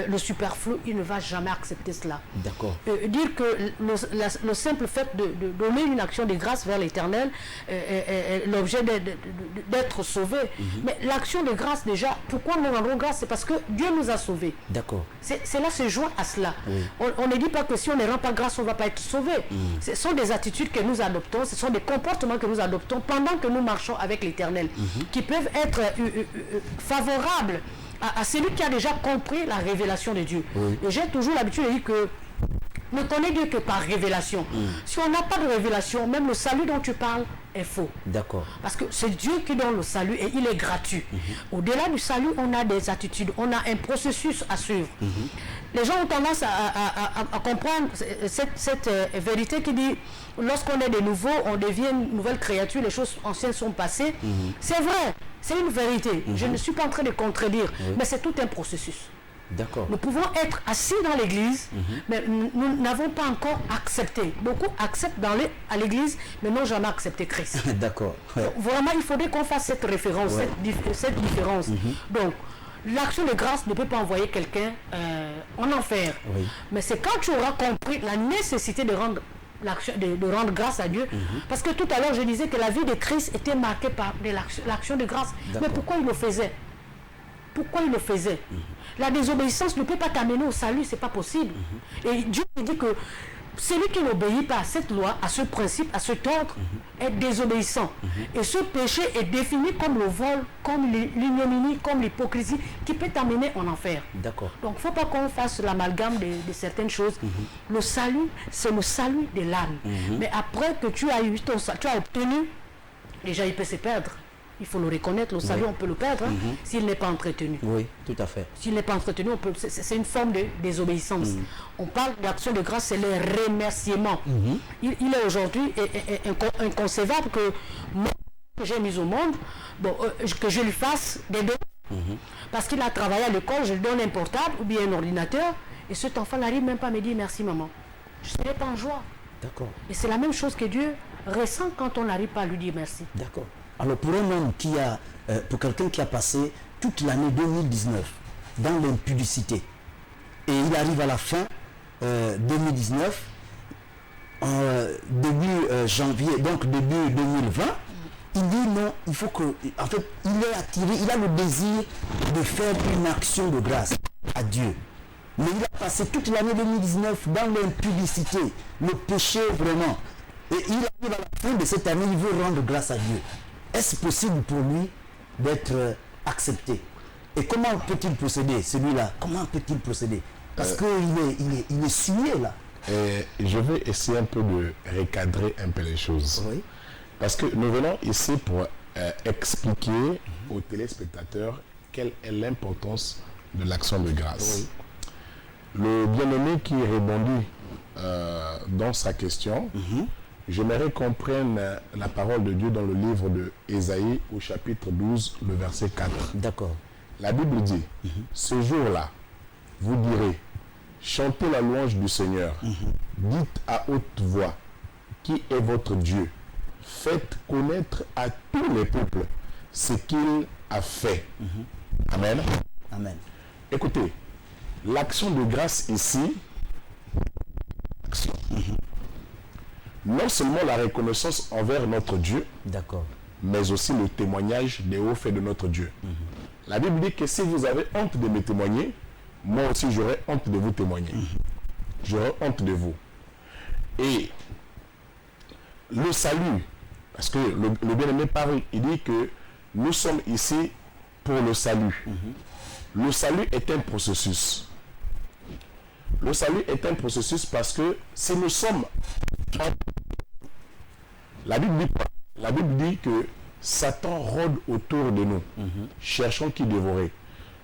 le superflu, il ne va jamais accepter cela. D'accord. Dire que le simple fait de donner une action de grâce vers l'Éternel est l'objet d'être sauvé. Mais l'action de grâce, déjà, pourquoi nous rendons grâce? C'est parce que Dieu nous a sauvés. D'accord. C'est là, se joint à cela. Oui. On ne dit pas que si on ne rend pas grâce, on ne va pas être sauvé. Ce sont des attitudes que nous adoptons, ce sont des comportements que nous adoptons pendant que nous marchons avec l'Éternel, qui peuvent être favorable à celui qui a déjà compris la révélation de Dieu. Et j'ai toujours l'habitude de dire que ne connaît Dieu que par révélation. Si on n'a pas de révélation, même le salut dont tu parles est faux. D'accord. Parce que c'est Dieu qui donne le salut et il est gratuit. Au-delà du salut, on a des attitudes, on a un processus à suivre. Les gens ont tendance à comprendre cette vérité qui dit lorsqu'on est de nouveau, on devient une nouvelle créature, les choses anciennes sont passées. C'est vrai, c'est une vérité. Je ne suis pas en train de contredire, mais c'est tout un processus. D'accord. Nous pouvons être assis dans l'église, mais nous n'avons pas encore accepté. Beaucoup acceptent à l'église, mais n'ont jamais accepté Christ. D'accord. Ouais. Vraiment, il faudrait qu'on fasse cette référence, cette différence. Donc, l'action de grâce ne peut pas envoyer quelqu'un en enfer. Oui. Mais c'est quand tu auras compris la nécessité de rendre grâce à Dieu. Parce que tout à l'heure, je disais que la vie de Christ était marquée par l'action de grâce. Mais pourquoi il le faisait? Pourquoi il le faisait? La désobéissance ne peut pas t'amener au salut, c'est pas possible. Et Dieu dit que celui qui n'obéit pas à cette loi, à ce principe, à cet ordre, est désobéissant. Et ce péché est défini comme le vol, comme l'ignominie, comme l'hypocrisie, qui peut t'amener en enfer. D'accord. Donc il ne faut pas qu'on fasse l'amalgame de certaines choses. Le salut, c'est le salut de l'âme. Mais après que tu as eu ton salut, tu as obtenu, déjà il peut se perdre. Il faut le reconnaître, le salut, on peut le perdre s'il n'est pas entretenu. Oui, tout à fait. S'il n'est pas entretenu, c'est une forme de désobéissance. On parle d'action de grâce, c'est le remerciement. Il est aujourd'hui inconcevable que moi, que j'ai mis au monde, que je lui fasse des dons. Parce qu'il a travaillé à l'école, je lui donne un portable ou bien un ordinateur, et cet enfant n'arrive même pas à me dire merci maman. Je ne serai pas en joie. D'accord. Et c'est la même chose que Dieu ressent quand on n'arrive pas à lui dire merci. D'accord. Alors pour un homme pour quelqu'un qui a passé toute l'année 2019 dans l'impudicité, et il arrive à la fin 2019, début janvier, donc début 2020, il dit non, il faut que, en fait, il est attiré, il a le désir de faire une action de grâce à Dieu. Mais il a passé toute l'année 2019 dans l'impudicité, le péché vraiment. Et il arrive à la fin de cette année, il veut rendre grâce à Dieu. Est-ce possible pour lui d'être accepté? Et comment peut-il procéder, celui-là? Comment peut-il procéder? Parce qu'il est signé là. Je vais essayer un peu de recadrer un peu les choses. Oui. Parce que nous venons ici pour expliquer aux téléspectateurs quelle est l'importance de l'action de grâce. Oui. Le bien-aimé qui répondit dans sa question, j'aimerais qu'on prenne la parole de Dieu dans le livre de Ésaïe au chapitre 12, le verset 4. D'accord. La Bible dit, ce jour-là, vous direz, chantez la louange du Seigneur. Dites à haute voix, qui est votre Dieu? faites connaître à tous les peuples ce qu'il a fait. Amen. Amen. Écoutez, l'action de grâce ici, non seulement la reconnaissance envers notre Dieu, D'accord. mais aussi le témoignage des hauts faits de notre Dieu. La Bible dit que si vous avez honte de me témoigner, moi aussi j'aurai honte de vous témoigner. J'aurai honte de vous. Et le salut, parce que le bien-aimé parle, il dit que nous sommes ici pour le salut. Le salut est un processus. Le salut est un processus parce que si nous sommes... La Bible dit quoi? La Bible dit que Satan rôde autour de nous, cherchant qui dévorer.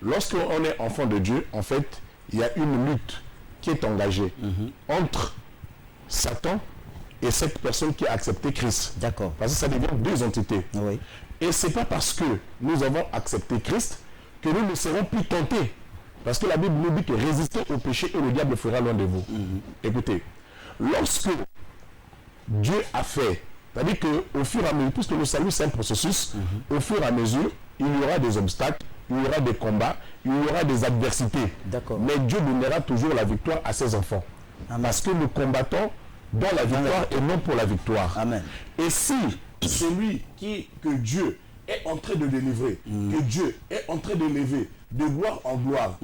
Lorsqu'on est enfant de Dieu, en fait, il y a une lutte qui est engagée entre Satan et cette personne qui a accepté Christ. D'accord. Parce que ça devient deux entités. Oui. Et ce n'est pas parce que nous avons accepté Christ que nous ne serons plus tentés. Parce que la Bible nous dit que résistez au péché et le diable fuira loin de vous. Écoutez, lorsque Dieu a fait, c'est-à-dire qu'au fur et à mesure, puisque le salut c'est un processus, au fur et à mesure, il y aura des obstacles, il y aura des combats, il y aura des adversités. D'accord. Mais Dieu donnera toujours la victoire à ses enfants. Amen. Parce que nous combattons dans la victoire et non pour la victoire. Amen. Et si celui que Dieu est en train de délivrer, que Dieu est en train de lever de gloire en gloire,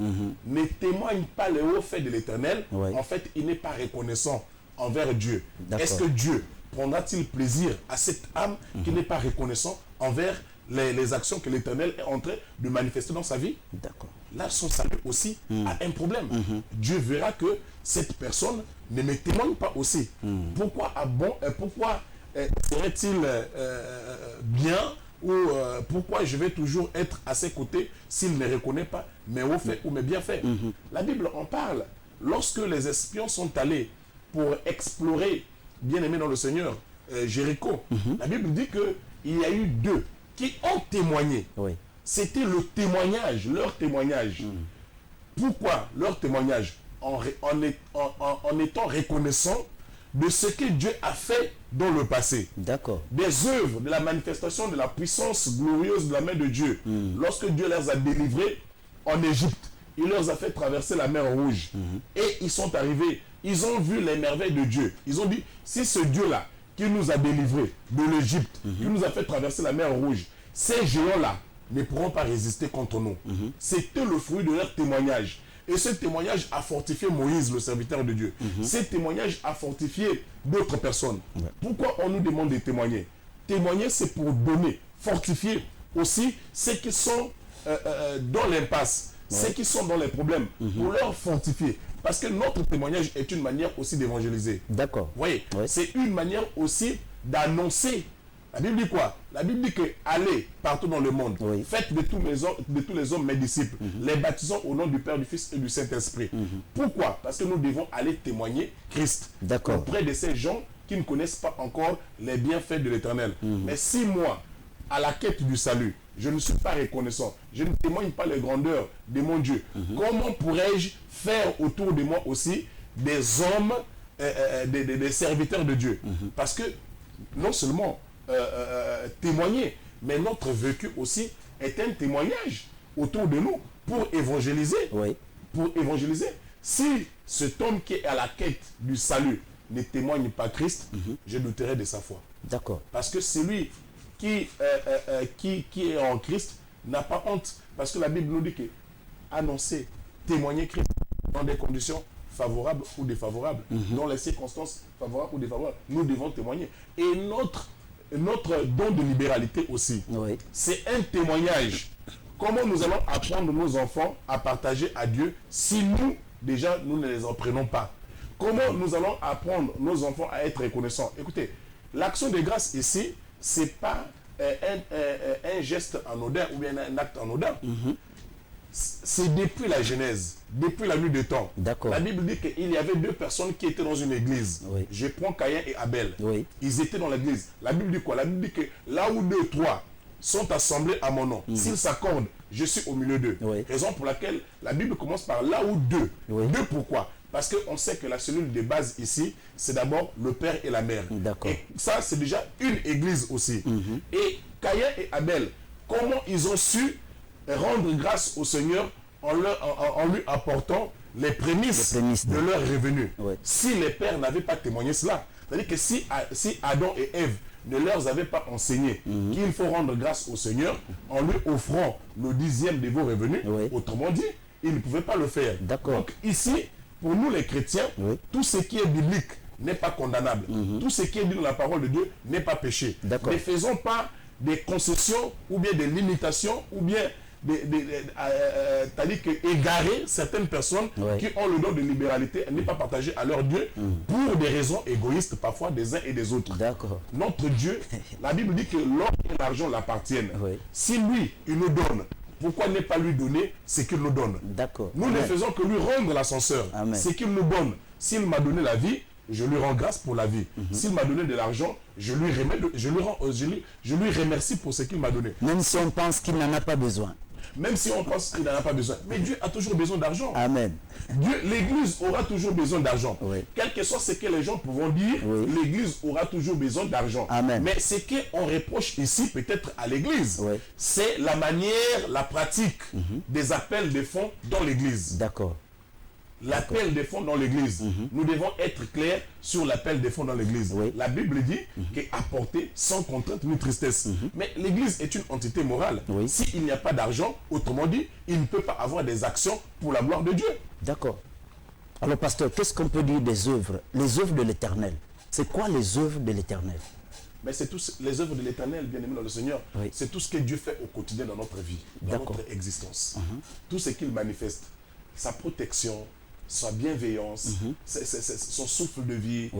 ne témoigne pas les hauts faits de l'Éternel, Oui. en fait, il n'est pas reconnaissant envers Dieu. D'accord. Est-ce que Dieu prendra-t-il plaisir à cette âme qui n'est pas reconnaissant envers les actions que l'Éternel est en train de manifester dans sa vie? D'accord. Là, son salut aussi a un problème. Dieu verra que cette personne ne me témoigne pas aussi. Pourquoi serait-il bien ou pourquoi je vais toujours être à ses côtés s'il ne reconnaît pas mes hauts faits ou mes bienfaits? La Bible en parle. Lorsque les espions sont allés pour explorer, bien aimé dans le Seigneur, Jéricho, la Bible dit qu'il y a eu deux qui ont témoigné. Oui. C'était le témoignage, leur témoignage. Pourquoi leur témoignage? En étant reconnaissant de ce que Dieu a fait dans le passé. D'accord. Des œuvres, de la manifestation de la puissance glorieuse de la main de Dieu. Lorsque Dieu les a délivrés en Égypte, il leur a fait traverser la mer Rouge. Et ils sont arrivés, ils ont vu les merveilles de Dieu. Ils ont dit, si ce Dieu-là, qui nous a délivrés de l'Égypte, qui nous a fait traverser la mer Rouge, ces géants-là ne pourront pas résister contre nous. C'était le fruit de leur témoignage. Et ce témoignage a fortifié Moïse, le serviteur de Dieu. Ce témoignage a fortifié d'autres personnes. Pourquoi on nous demande de témoigner? Témoigner, c'est pour donner, fortifier aussi ceux qui sont dans l'impasse, ceux qui sont dans les problèmes, pour leur fortifier. Parce que notre témoignage est une manière aussi d'évangéliser. D'accord. Vous voyez, Oui. c'est une manière aussi d'annoncer. La Bible dit quoi? La Bible dit que allez partout dans le monde, Oui. faites de tous les hommes mes disciples, les baptisant au nom du Père, du Fils et du Saint-Esprit. Pourquoi? Parce que nous devons aller témoigner Christ D'accord. auprès de ces gens qui ne connaissent pas encore les bienfaits de l'Éternel. Mais si moi, à la quête du salut, je ne suis pas reconnaissant, je ne témoigne pas les grandeurs de mon Dieu, comment pourrais-je faire autour de moi aussi des hommes, des serviteurs de Dieu? Parce que non seulement témoigner, mais notre vécu aussi est un témoignage autour de nous pour évangéliser. Oui. Pour évangéliser. Si cet homme qui est à la quête du salut ne témoigne pas Christ, je douterai de sa foi. D'accord. Parce que celui qui est en Christ n'a pas honte. Parce que la Bible nous dit que annoncer, témoigner Christ dans des conditions favorables ou défavorables, dans les circonstances favorables ou défavorables, nous devons témoigner. Et notre don de libéralité aussi, Oui. c'est un témoignage. Comment nous allons apprendre nos enfants à partager à Dieu si nous, déjà, nous ne les en prenons pas? Comment nous allons apprendre nos enfants à être reconnaissants? Écoutez, l'action de grâce ici, ce n'est pas un geste anodin ou bien un acte anodin. C'est depuis la Genèse, depuis la nuit des temps. D'accord. La Bible dit qu'il y avait deux personnes qui étaient dans une église. Oui. Je prends Caïn et Abel. Oui. Ils étaient dans l'église. La Bible dit quoi? La Bible dit que là où deux, trois sont assemblés à mon nom, s'ils s'accordent, je suis au milieu d'eux. Oui. Raison pour laquelle la Bible commence par là où deux. Oui. Deux pourquoi? Parce qu'on sait que la cellule de base ici, c'est d'abord le père et la mère. D'accord. Et ça, c'est déjà une église aussi. Et Caïn et Abel, comment ils ont su rendre grâce au Seigneur en lui apportant les prémices de leur revenu. Ouais. Si les pères n'avaient pas témoigné cela, c'est-à-dire que si Adam et Ève ne leur avaient pas enseigné qu'il faut rendre grâce au Seigneur en lui offrant le 10e de vos revenus, autrement dit, ils ne pouvaient pas le faire. Donc ici, pour nous les chrétiens, tout ce qui est biblique n'est pas condamnable. Tout ce qui est dit dans la parole de Dieu n'est pas péché. Ne faisons pas des concessions ou bien des limitations ou bien c'est-à-dire qu'égarer certaines personnes qui ont le don de libéralité et ne pas partager à leur Dieu pour des raisons égoïstes parfois des uns et des autres. Notre Dieu, la Bible dit que l'or et l'argent l'appartiennent. Si lui, il nous donne, pourquoi ne pas lui donner ce qu'il nous donne? Nous ne faisons que lui rendre l'ascenseur. Ce qu'il nous donne, s'il m'a donné la vie, je lui rends grâce pour la vie. S'il m'a donné de l'argent, je lui remercie pour ce qu'il m'a donné. Même si on pense qu'il n'en a pas besoin. Même si on pense qu'il n'en a pas besoin. Mais Dieu a toujours besoin d'argent. Amen. L'Église aura toujours besoin d'argent. Quel que soit ce que les gens pourront dire, l'Église aura toujours besoin d'argent. Mais ce qu'on reproche ici, peut-être à l'Église, c'est la manière, la pratique des appels de fonds dans l'Église. L'appel des fonds dans l'Église. Nous devons être clairs sur l'appel des fonds dans l'Église. La Bible dit qu'apporter sans contrainte ni tristesse. Mais l'Église est une entité morale. S'il n'y a pas d'argent, autrement dit, il ne peut pas avoir des actions pour la gloire de Dieu. Alors, pasteur, qu'est-ce qu'on peut dire des œuvres? Les œuvres de l'Éternel. C'est quoi les œuvres de l'Éternel? Mais c'est tous les œuvres de l'Éternel, bien aimé dans le Seigneur. C'est tout ce que Dieu fait au quotidien dans notre vie, dans notre existence. Tout ce qu'il manifeste, sa protection, sa bienveillance, son souffle de vie,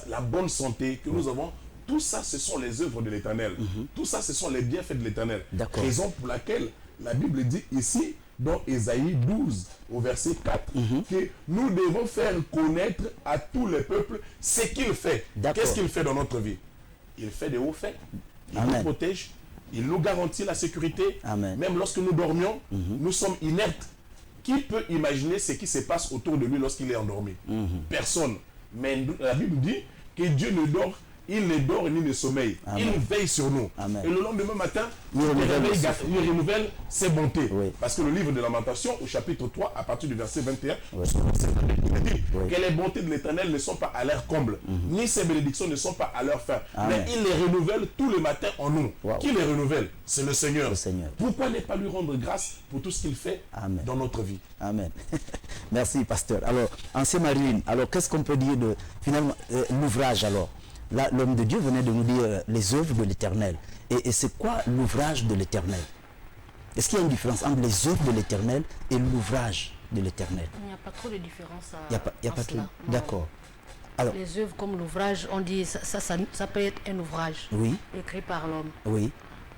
la bonne santé que nous avons, tout ça, ce sont les œuvres de l'Éternel. Tout ça, ce sont les bienfaits de l'Éternel. Raison pour laquelle la Bible dit ici, dans Ésaïe 12, au verset 4, que nous devons faire connaître à tous les peuples ce qu'il fait. Qu'est-ce qu'il fait dans notre vie? Il fait des hauts faits. Il nous protège. Il nous garantit la sécurité. Même lorsque nous dormions, nous sommes inertes. Qui peut imaginer ce qui se passe autour de lui lorsqu'il est endormi? Personne. Mais la Bible dit que Dieu ne dort, il ne dort ni ne sommeille. Il veille sur nous. Et le lendemain matin, il renouvelle ses bontés. Parce que le livre de Lamentation, au chapitre 3, à partir du verset 21, il dit que les bontés de l'Éternel ne sont pas à leur comble, ni ses bénédictions ne sont pas à leur fin. Mais il les renouvelle tous les matins en nous. Qui les renouvelle? C'est le Seigneur. Pourquoi ne pas lui rendre grâce pour tout ce qu'il fait dans notre vie? Amen. Merci, pasteur. Alors, ancien Marilyn, alors qu'est-ce qu'on peut dire de finalement l'ouvrage alors? Là, l'homme de Dieu venait de nous dire les œuvres de l'Éternel. Et c'est quoi l'ouvrage de l'Éternel? Est-ce qu'il y a une différence entre les œuvres de l'Éternel et l'ouvrage de l'Éternel? Il n'y a pas trop de différence. Il n'y a pas trop. D'accord. Alors, les œuvres comme l'ouvrage, on dit ça peut être un ouvrage écrit par l'homme.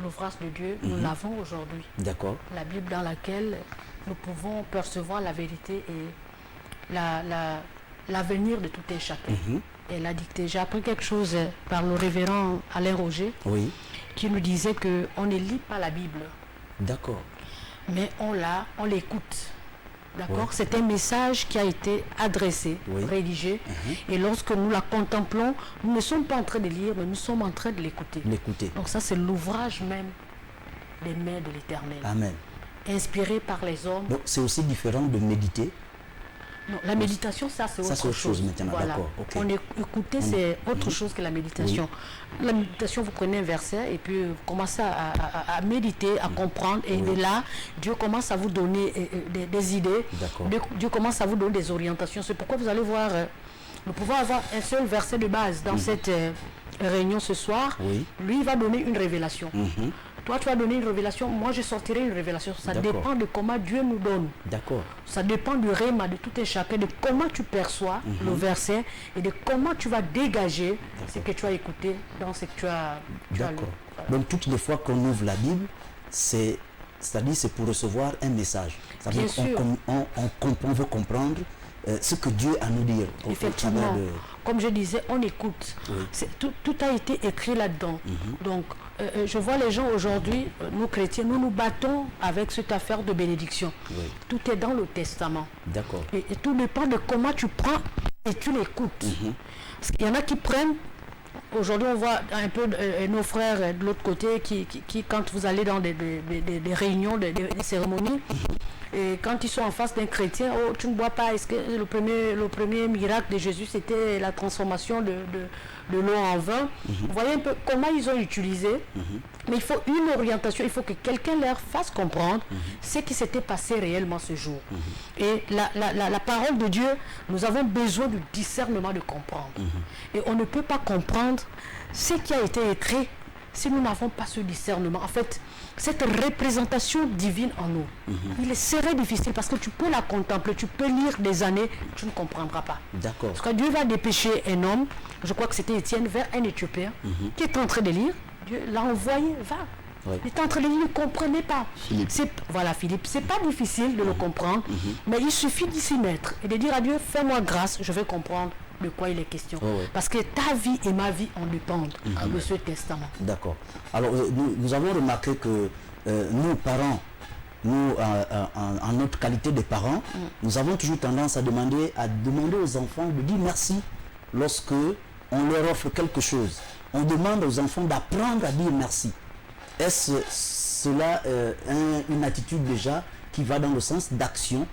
L'ouvrage de Dieu, nous l'avons aujourd'hui. La Bible dans laquelle nous pouvons percevoir la vérité et l'avenir de tout un chacun. Elle a dicté. J'ai appris quelque chose par le révérend Alain Roger qui nous disait qu'on ne lit pas la Bible. Mais on l'écoute. C'est un message qui a été adressé, rédigé. Et lorsque nous la contemplons, nous ne sommes pas en train de lire, mais nous sommes en train de l'écouter. Donc ça, c'est l'ouvrage même des mains de l'Éternel. Inspiré par les hommes. Donc c'est aussi différent de méditer. Non, la méditation, ça c'est autre chose. Maintenant, On écouter, c'est autre chose que la méditation. La méditation, vous prenez un verset et puis vous commencez à méditer, à comprendre. Et de là, Dieu commence à vous donner des idées. Dieu commence à vous donner des orientations. C'est pourquoi vous allez voir, nous pouvons avoir un seul verset de base dans cette réunion ce soir. Lui, il va donner une révélation. Toi, tu vas donner une révélation, moi je sortirai une révélation. Ça dépend de comment Dieu nous donne. Ça dépend du réma de tout un chacun, de comment tu perçois le verset et de comment tu vas dégager ce que tu as écouté dans ce que tu as lu. Donc toutes les fois qu'on ouvre la Bible, c'est-à-dire c'est pour recevoir un message. Bien sûr. On veut comprendre ce que Dieu a à nous dire. Effectivement. Comme je disais, on écoute. Tout a été écrit là-dedans. Donc, je vois les gens aujourd'hui, nous chrétiens, nous nous battons avec cette affaire de bénédiction. Oui. Tout est dans le testament. D'accord. Et tout dépend de comment tu prends et tu l'écoutes. Parce qu'il y en a qui prennent. Aujourd'hui, on voit un peu nos frères de l'autre côté qui, quand vous allez dans des réunions, des cérémonies, et quand ils sont en face d'un chrétien, oh, tu ne bois pas. Est-ce que le premier miracle de Jésus, c'était la transformation de l'eau en vin? Vous voyez un peu comment ils ont utilisé. Mais il faut une orientation, il faut que quelqu'un leur fasse comprendre ce qui s'était passé réellement ce jour. Et la parole de Dieu, nous avons besoin du discernement de comprendre. Et on ne peut pas comprendre ce qui a été écrit si nous n'avons pas ce discernement. En fait, cette représentation divine en nous, il serait difficile parce que tu peux la contempler, tu peux lire des années, tu ne comprendras pas. D'accord. Parce que Dieu va dépêcher un homme, je crois que c'était Étienne, vers un Éthiopien qui est en train de lire. Dieu l'a envoyé, va. Oui. Il est en train de lire, il ne comprenait pas. Philippe. Voilà, Philippe, c'est pas difficile de le comprendre, mais il suffit d'y s'y mettre et de dire à Dieu, fais-moi grâce, je vais comprendre de quoi il est question. Parce que ta vie et ma vie en dépendent de ce testament. D'accord. Alors, nous avons remarqué que nous, parents, nous, en notre qualité de parents, nous avons toujours tendance à demander aux enfants de dire merci lorsque on leur offre quelque chose. On demande aux enfants d'apprendre à dire merci. Est-ce cela une attitude déjà qui va dans le sens d'action?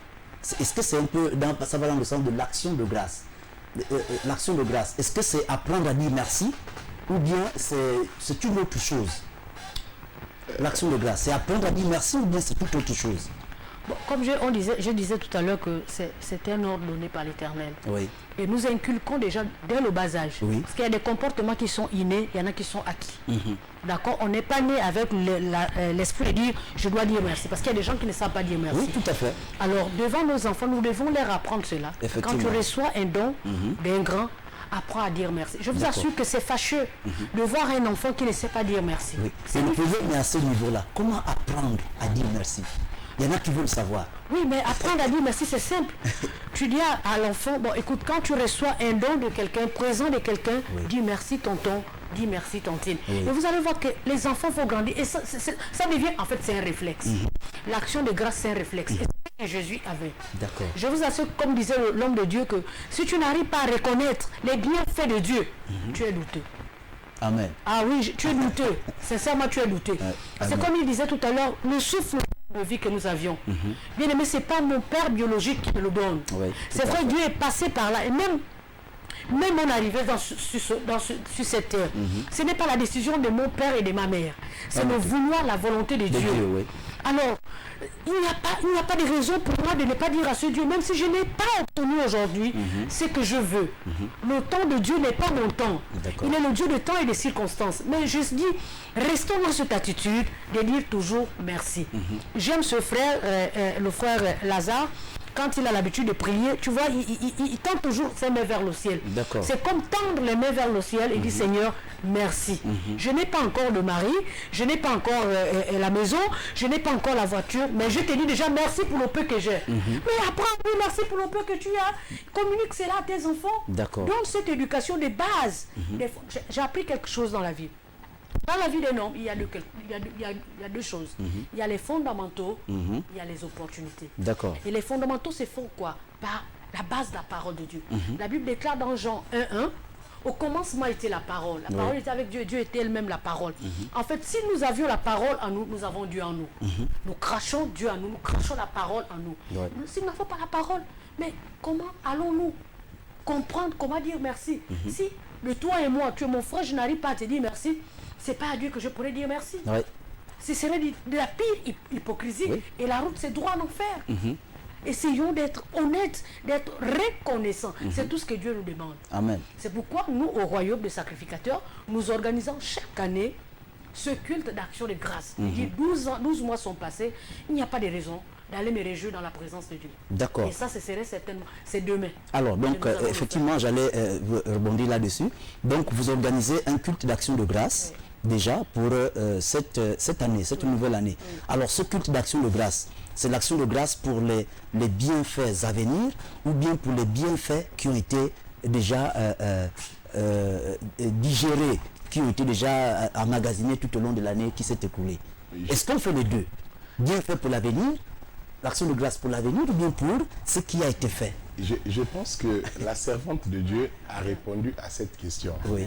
Est-ce que c'est un peu, ça va dans le sens de l'action de grâce? L'action de grâce, est-ce que c'est apprendre à dire merci ou bien c'est une autre chose? L'action de grâce, c'est apprendre à dire merci ou bien c'est toute autre chose? Bon, comme je disais tout à l'heure que c'est un ordre donné par l'Éternel. Oui. Et nous inculquons déjà dès le bas âge. Oui. Parce qu'il y a des comportements qui sont innés, il y en a qui sont acquis. D'accord? On n'est pas né avec l'esprit de dire je dois dire merci. Parce qu'il y a des gens qui ne savent pas dire merci. Oui, tout à fait. Alors, devant nos enfants, nous devons leur apprendre cela. Quand tu reçois un don d'un grand, apprends à dire merci. Je vous assure que c'est fâcheux de voir un enfant qui ne sait pas dire merci. Oui. Et le problème est à ce niveau-là. Comment apprendre à dire merci? Il y en a qui veulent savoir. Oui, mais apprendre à dire merci, c'est simple. Tu dis à l'enfant, bon, écoute, quand tu reçois un don de quelqu'un, présent de quelqu'un, dis merci tonton, dis merci tontine. Et vous allez voir que les enfants vont grandir. Et ça devient, en fait, c'est un réflexe. L'action de grâce, c'est un réflexe. Et c'est ce que Jésus avait. D'accord. Je vous assure, comme disait l'homme de Dieu, que si tu n'arrives pas à reconnaître les bienfaits de Dieu, tu es douteux. Amen. Ah oui, tu es douteux. Sincèrement, tu es douteux. C'est comme il disait tout à l'heure, le souffle de vie que nous avions. Bien aimé, ce n'est pas mon père biologique qui me le donne. C'est vrai, Dieu est passé par là. Et même mon arrivée sur cette terre, ce n'est pas la décision de mon père et de ma mère. C'est le vouloir, la volonté de Dieu. Alors, il n'y a pas de raison pour moi de ne pas dire à ce Dieu, même si je n'ai pas obtenu aujourd'hui ce que je veux. Le temps de Dieu n'est pas mon temps. Il est le Dieu de temps et de circonstances. Mais je dis, restons dans cette attitude de dire toujours merci. J'aime ce frère, le frère Lazare. Quand il a l'habitude de prier, tu vois, il tend toujours ses mains vers le ciel. C'est comme tendre les mains vers le ciel et dire Seigneur, merci. Je n'ai pas encore de mari, je n'ai pas encore la maison, je n'ai pas encore la voiture, mais je te dis déjà merci pour le peu que j'ai. Mais apprends à dire merci pour le peu que tu as. Communique cela à tes enfants. Donne cette éducation de base. J'ai appris quelque chose dans la vie. Dans la vie d'un homme, il y a deux choses. Il y a les fondamentaux, il y a les opportunités. Et les fondamentaux, c'est font quoi? Par la base de la parole de Dieu. La Bible déclare dans Jean 1:1, au commencement était la parole. La parole était avec Dieu, Dieu était elle-même la parole. En fait, si nous avions la parole en nous, nous avons Dieu en nous. Nous crachons Dieu en nous, nous crachons la parole en nous. Si nous n'avons pas la parole, mais comment allons-nous comprendre comment dire merci? Si de toi et moi, tu es mon frère, je n'arrive pas à te dire merci, c'est pas à Dieu que je pourrais dire merci. Ce serait de la pire hypocrisie. Et la route, c'est droit en enfer. Essayons d'être honnêtes, d'être reconnaissants. C'est tout ce que Dieu nous demande. Amen. C'est pourquoi nous, au royaume des sacrificateurs, nous organisons chaque année ce culte d'action de grâce. 12 mois sont passés, il n'y a pas de raison d'aller me réjouir dans la présence de Dieu. D'accord. Et ça, ce serait certainement, c'est demain. Alors, donc, effectivement, j'allais rebondir là-dessus. Donc, vous organisez un culte d'action de grâce, déjà, pour cette année, cette nouvelle année. Alors, ce culte d'action de grâce, c'est l'action de grâce pour les bienfaits à venir ou bien pour les bienfaits qui ont été déjà digérés qui ont été déjà emmagasinés tout au long de l'année qui s'est écoulée. Oui. Est-ce qu'on fait les deux? Bien fait pour l'avenir, l'action de grâce pour l'avenir, ou bien pour ce qui a été fait? Je pense que la servante de Dieu a répondu à cette question. Oui,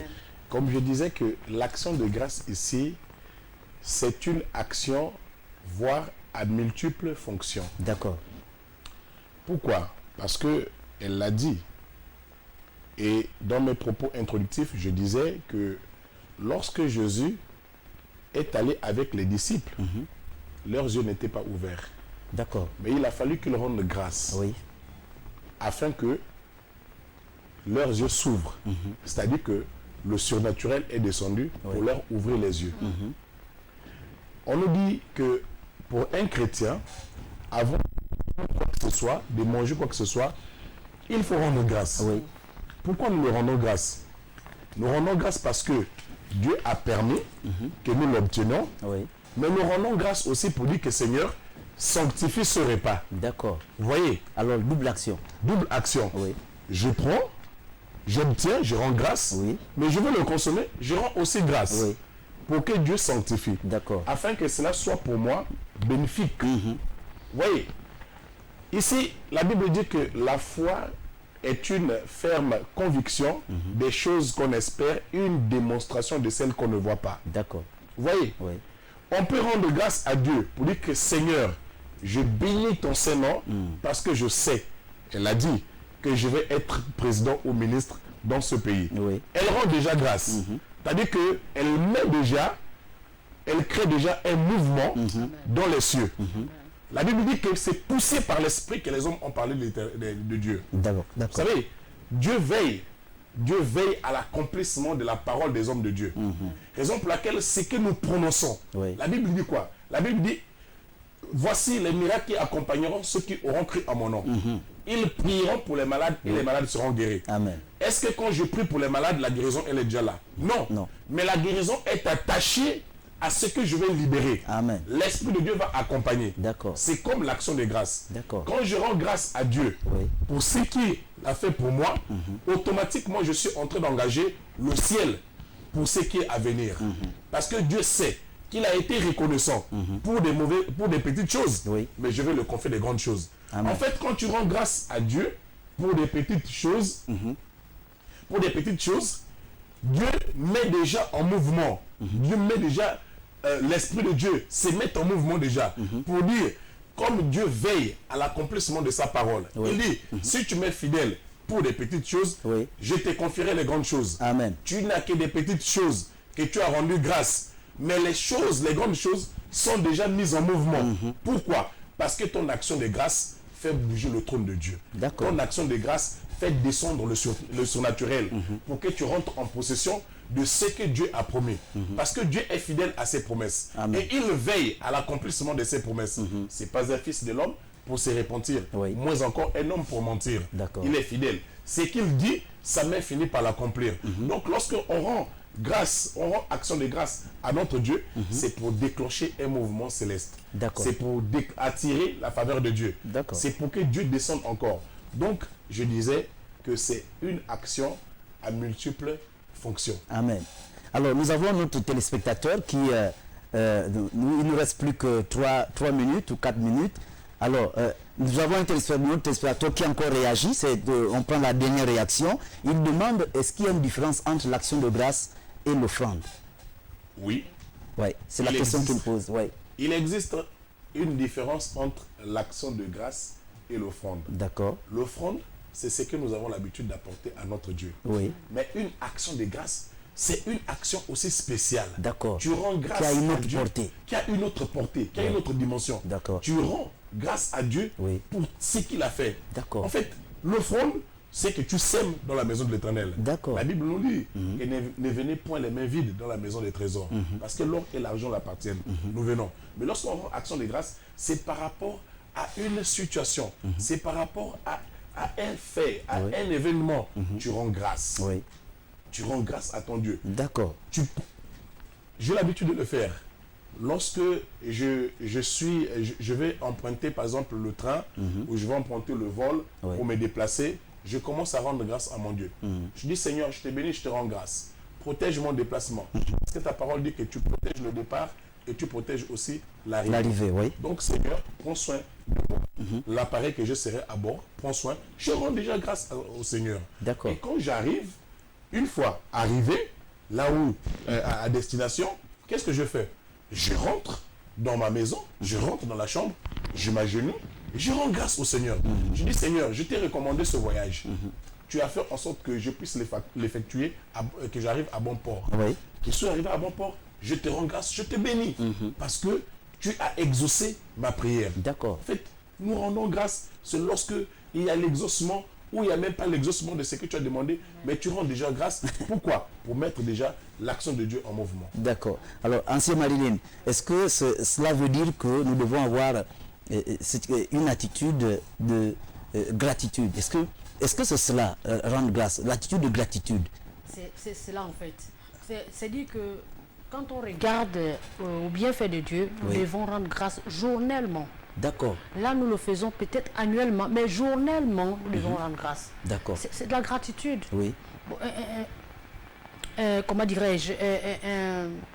Comme je disais que l'action de grâce ici, c'est une action, voire à multiples fonctions. d'accord. Pourquoi? Parce que elle l'a dit. Et dans mes propos introductifs, je disais que lorsque Jésus est allé avec les disciples, leurs yeux n'étaient pas ouverts. D'accord. Mais il a fallu qu'ils rendent grâce Oui, afin que leurs yeux s'ouvrent. C'est-à-dire que le surnaturel est descendu pour leur ouvrir les yeux. On nous dit que pour un chrétien, avant quoi que ce soit, de manger quoi que ce soit, il faut rendre grâce. oui, Pourquoi nous le rendons grâce? Nous rendons grâce parce que Dieu a permis que nous l'obtenions, oui, mais nous rendons grâce aussi pour dire que Seigneur, sanctifie ce repas. d'accord. Vous voyez, Alors, double action. double action. Oui, Je prends, j'obtiens, je rends grâce, oui, mais je veux le consommer, je rends aussi grâce. oui, Pour que Dieu sanctifie. d'accord. Afin que cela soit pour moi bénéfique. Vous voyez, ici, la Bible dit que la foi est une ferme conviction des choses qu'on espère, une démonstration de celles qu'on ne voit pas. D'accord. Vous voyez, Oui, on peut rendre grâce à Dieu pour dire que Seigneur, je bénis ton Saint-Nom parce que je sais, elle a dit, que je vais être président ou ministre dans ce pays. oui, Elle rend déjà grâce. C'est-à-dire qu'elle met déjà, elle crée déjà un mouvement dans les cieux. La Bible dit que c'est poussé par l'esprit que les hommes ont parlé de Dieu. d'accord, Vous d'accord. savez, Dieu veille à l'accomplissement de la parole des hommes de Dieu. Raison pour laquelle c'est que nous prononçons. Oui. La Bible dit quoi? La Bible dit, voici les miracles qui accompagneront ceux qui auront cru en mon nom. Ils prieront pour les malades et les malades seront guéris. Amen. Est-ce que quand je prie pour les malades, la guérison elle est déjà là? Non. Non. Mais la guérison est attachée à ce que je vais libérer. Amen. L'Esprit de Dieu va accompagner. D'accord. C'est comme l'action de grâce. D'accord. Quand je rends grâce à Dieu Oui. pour ce qu'il a fait pour moi, automatiquement je suis en train d'engager le ciel pour ce qui est à venir. Parce que Dieu sait qu'il a été reconnaissant pour des petites choses, Oui. mais je vais le confier des grandes choses. Amen. En fait, quand tu rends grâce à Dieu pour des petites choses, Dieu met déjà en mouvement. Dieu met déjà l'Esprit de Dieu se met en mouvement déjà pour dire, comme Dieu veille à l'accomplissement de sa parole, Oui. il dit, si tu m'es fidèle pour des petites choses, Oui. je te confierai les grandes choses. Amen. Tu n'as que des petites choses que tu as rendu grâce. Mais les choses, les grandes choses sont déjà mises en mouvement. Pourquoi? Parce que ton action de grâce fait bouger le trône de Dieu. D'accord. Ton action de grâce fait descendre le surnaturel pour que tu rentres en possession de ce que Dieu a promis. Parce que Dieu est fidèle à ses promesses. Amen. Et il veille à l'accomplissement de ses promesses. C'est pas un fils de l'homme pour se repentir. Oui. Moins encore un homme pour mentir. D'accord. Il est fidèle. Ce qu'il dit, sa main finit par l'accomplir. Donc lorsque on rend grâce, on rend action de grâce à notre Dieu, c'est pour déclencher un mouvement céleste. D'accord. C'est pour attirer la faveur de Dieu. D'accord. C'est pour que Dieu descende encore. Donc, je disais que c'est une action à multiples fonctions. Amen. Alors, nous avons notre téléspectateur qui... il ne nous reste plus que 3 minutes ou 4 minutes. Alors, nous avons notre téléspectateur qui a encore réagi. On prend la dernière réaction. Il demande, est-ce qu'il y a une différence entre l'action de grâce et l'offrande? Oui, Oui, c'est la Il question existe. qu'il pose. Oui, il existe une différence entre l'action de grâce et l'offrande. d'accord. L'offrande, c'est ce que nous avons l'habitude d'apporter à notre Dieu. Oui, Mais une action de grâce, c'est une action aussi spéciale. d'accord. Tu rends grâce Qui a une à autre Dieu, portée. qui a une autre portée, qui a une autre dimension. D'accord. Tu rends grâce à Dieu Oui. pour ce qu'il a fait. D'accord. En fait, l'offrande, c'est que tu sèmes dans la maison de l'Éternel. D'accord. La Bible nous dit que ne venez point les mains vides dans la maison des trésors. Parce que l'or et l'argent l'appartiennent. Nous venons. Mais lorsqu'on rend action de grâce, c'est par rapport à une situation. C'est par rapport à un fait, à un événement. Tu rends grâce. Oui, Tu rends grâce à ton Dieu. d'accord. J'ai l'habitude de le faire. Lorsque je vais emprunter par exemple le train ou je vais emprunter le vol Oui. pour me déplacer, je commence à rendre grâce à mon Dieu. Je dis Seigneur, je te bénis, je te rends grâce protège mon déplacement. Parce que ta parole dit que tu protèges le départ et tu protèges aussi l'arrivée. L'arrivée, oui. Donc, Seigneur, prends soin de moi. L'appareil que je serai à bord, prends soin. Je rends déjà grâce au Seigneur. D'accord. Et quand j'arrive, une fois arrivé, là où, à destination, qu'est-ce que je fais? Je rentre dans ma maison, je rentre dans la chambre, je m'agenouille, et je rends grâce au Seigneur. Je dis, Seigneur, je t'ai recommandé ce voyage. Tu as fait en sorte que je puisse l'effectuer, que j'arrive à bon port. Oui. Je suis arrivé à bon port, je te rends grâce, je te bénis. Parce que tu as exaucé ma prière. D'accord. En fait, nous rendons grâce, c'est lorsque il y a l'exaucement, ou il n'y a même pas l'exaucement de ce que tu as demandé, mais tu rends déjà grâce. Pourquoi? Pour mettre déjà l'action de Dieu en mouvement. D'accord. Alors, ancien Marilyn, est-ce que cela veut dire que nous devons avoir une attitude de gratitude? Est-ce que c'est cela, rendre grâce, l'attitude de gratitude? C'est cela en fait. C'est dire que quand on regarde au bienfait de Dieu, nous devons rendre grâce journellement. D'accord. Là, nous le faisons peut-être annuellement, mais journellement, nous devons rendre grâce. D'accord. C'est de la gratitude. Oui. Bon, comment dirais-je,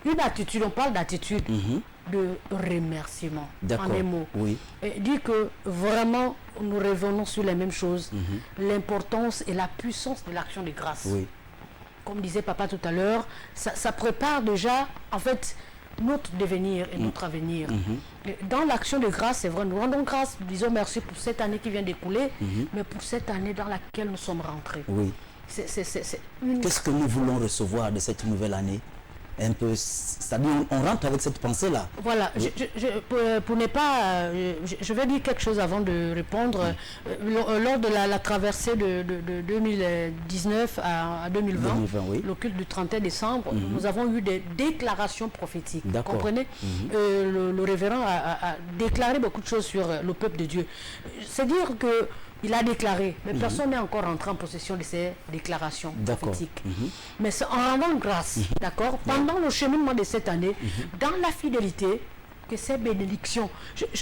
une attitude, on parle d'attitude de remerciement. D'accord. En des mots. Oui. Dit que vraiment, nous revenons sur les mêmes choses. L'importance et la puissance de l'action de grâce. Oui. Comme disait papa tout à l'heure, ça prépare déjà, en fait, notre devenir et notre avenir. Dans l'action de grâce, c'est vrai, nous rendons grâce, disons merci pour cette année qui vient d'écouler, mais pour cette année dans laquelle nous sommes rentrés. Oui. Qu'est-ce que nous voulons recevoir de cette nouvelle année? Un peu, c'est-à-dire on rentre avec cette pensée-là. Voilà, pour ne pas... je vais dire quelque chose avant de répondre. Lors de la traversée de 2019 à 2020, oui. le culte du 31 décembre, nous avons eu des déclarations prophétiques. Vous comprenez? Le révérend a déclaré beaucoup de choses sur le peuple de Dieu. C'est dire que il a déclaré, mais personne n'est encore entré en possession de ces déclarations prophétiques. Mais c'est en rendant grâce, d'accord, pendant le cheminement de cette année, dans la fidélité, que ces bénédictions,